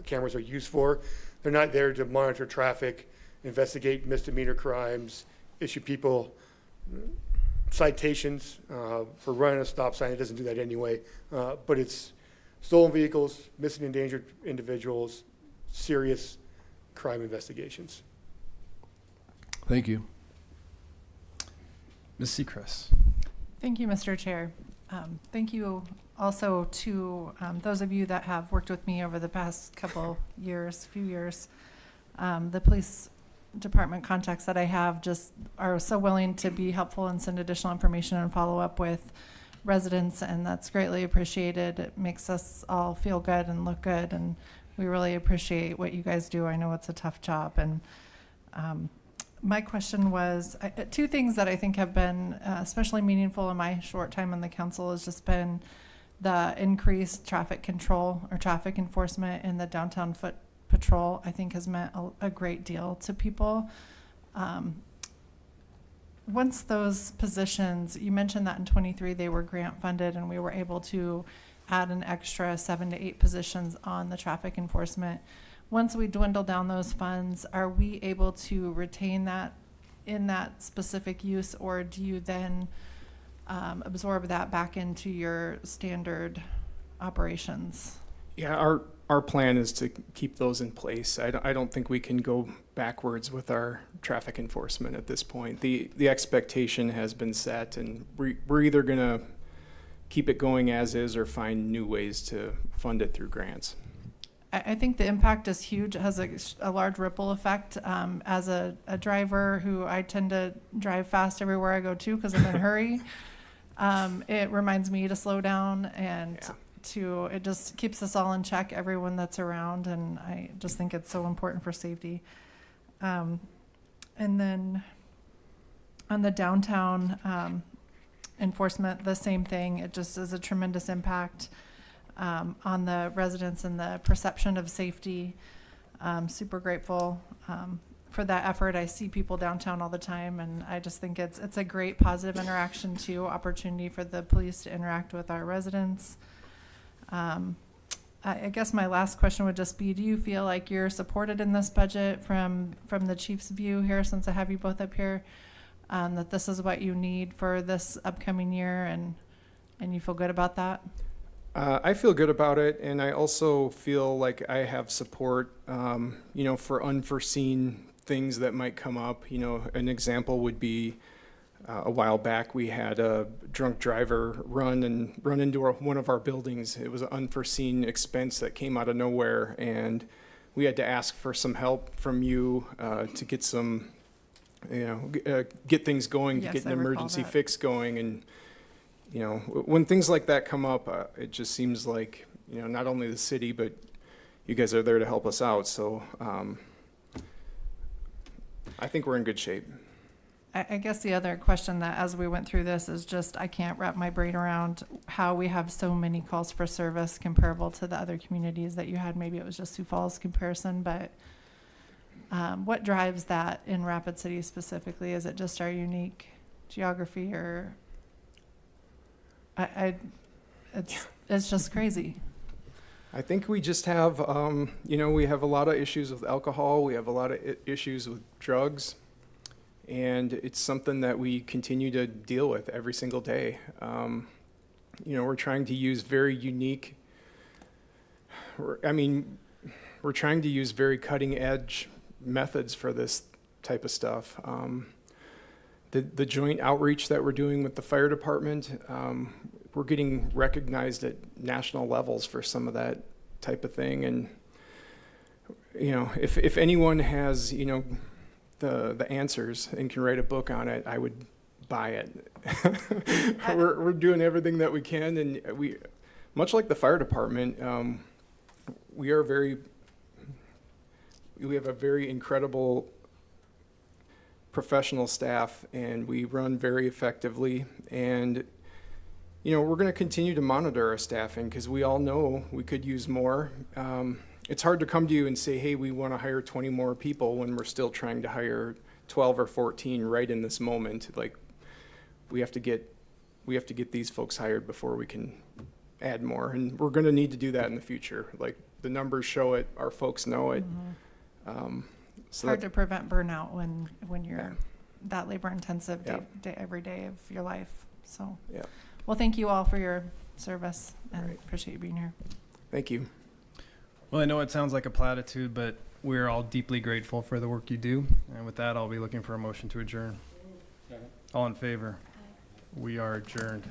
cameras are used for. They're not there to monitor traffic, investigate misdemeanor crimes, issue people citations for running a stop sign. It doesn't do that anyway. But it's stolen vehicles, missing endangered individuals, serious crime investigations. Thank you. Ms. Seacrest. Thank you, Mr. Chair. Thank you also to those of you that have worked with me over the past few years. The police department contacts that I have just are so willing to be helpful and send additional information and follow up with residents, and that's greatly appreciated. It makes us all feel good and look good, and we really appreciate what you guys do. I know it's a tough job, and my question was, 2 things that I think have been especially meaningful in my short time on the council has just been the increased traffic control or traffic enforcement in the downtown foot patrol. I think has meant a great deal to people. Once those positions, you mentioned that in 23 they were grant funded and we were able to add an extra 7 to 8 positions on the traffic enforcement. Once we dwindle down those funds, are we able to retain that in that specific use, or do you then absorb that back into your standard operations? Yeah, our plan is to keep those in place. I don't think we can go backwards with our traffic enforcement at this point. The expectation has been set, and we're either gonna keep it going as is or find new ways to fund it through grants. I think the impact is huge. It has a large ripple effect. As a driver who I tend to drive fast everywhere I go to because I'm in a hurry, it reminds me to slow down and it just keeps us all in check, everyone that's around, and I just think it's so important for safety. And then on the downtown enforcement, the same thing. It just is a tremendous impact on the residents and the perception of safety. Super grateful for that effort. I see people downtown all the time, and I just think it's a great positive interaction too, opportunity for the police to interact with our residents. I guess my last question would just be, do you feel like you're supported in this budget from the chief's view here, since I have you both up here, that this is what you need for this upcoming year, and you feel good about that? I feel good about it, and I also feel like I have support, for unforeseen things that might come up. An example would be a while back we had a drunk driver run into one of our buildings. It was an unforeseen expense that came out of nowhere, and we had to ask for some help from you to get some, get things going, to get an emergency fix going, and when things like that come up, it just seems like, not only the city, but you guys are there to help us out. So I think we're in good shape. I guess the other question that as we went through this is just, I can't wrap my brain around how we have so many calls for service comparable to the other communities that you had. Maybe it was just Sioux Falls comparison, but what drives that in Rapid City specifically? Is it just our unique geography, or it's just crazy? I think we just have, we have a lot of issues with alcohol. We have a lot of issues with drugs. And it's something that we continue to deal with every single day. We're trying to use very unique, we're trying to use very cutting edge methods for this type of stuff. The joint outreach that we're doing with the fire department, we're getting recognized at national levels for some of that type of thing. And, if anyone has, the answers and can write a book on it, I would buy it. We're doing everything that we can, and we, much like the fire department, we have a very incredible professional staff, and we run very effectively. And we're going to continue to monitor our staffing, because we all know we could use more. It's hard to come to you and say, hey, we want to hire 20 more people when we're still trying to hire 12 or 14 right in this moment. Like, we have to get these folks hired before we can add more, and we're going to need to do that in the future. Like, the numbers show it, our folks know it. Mm-hmm. It's hard to prevent burnout when you're that labor intensive day every day of your life. So, well, thank you all for your service, and appreciate you being here. Thank you. Well, I know it sounds like a platitude, but we're all deeply grateful for the work you do. And with that, I'll be looking for a motion to adjourn. All in favor? We are adjourned.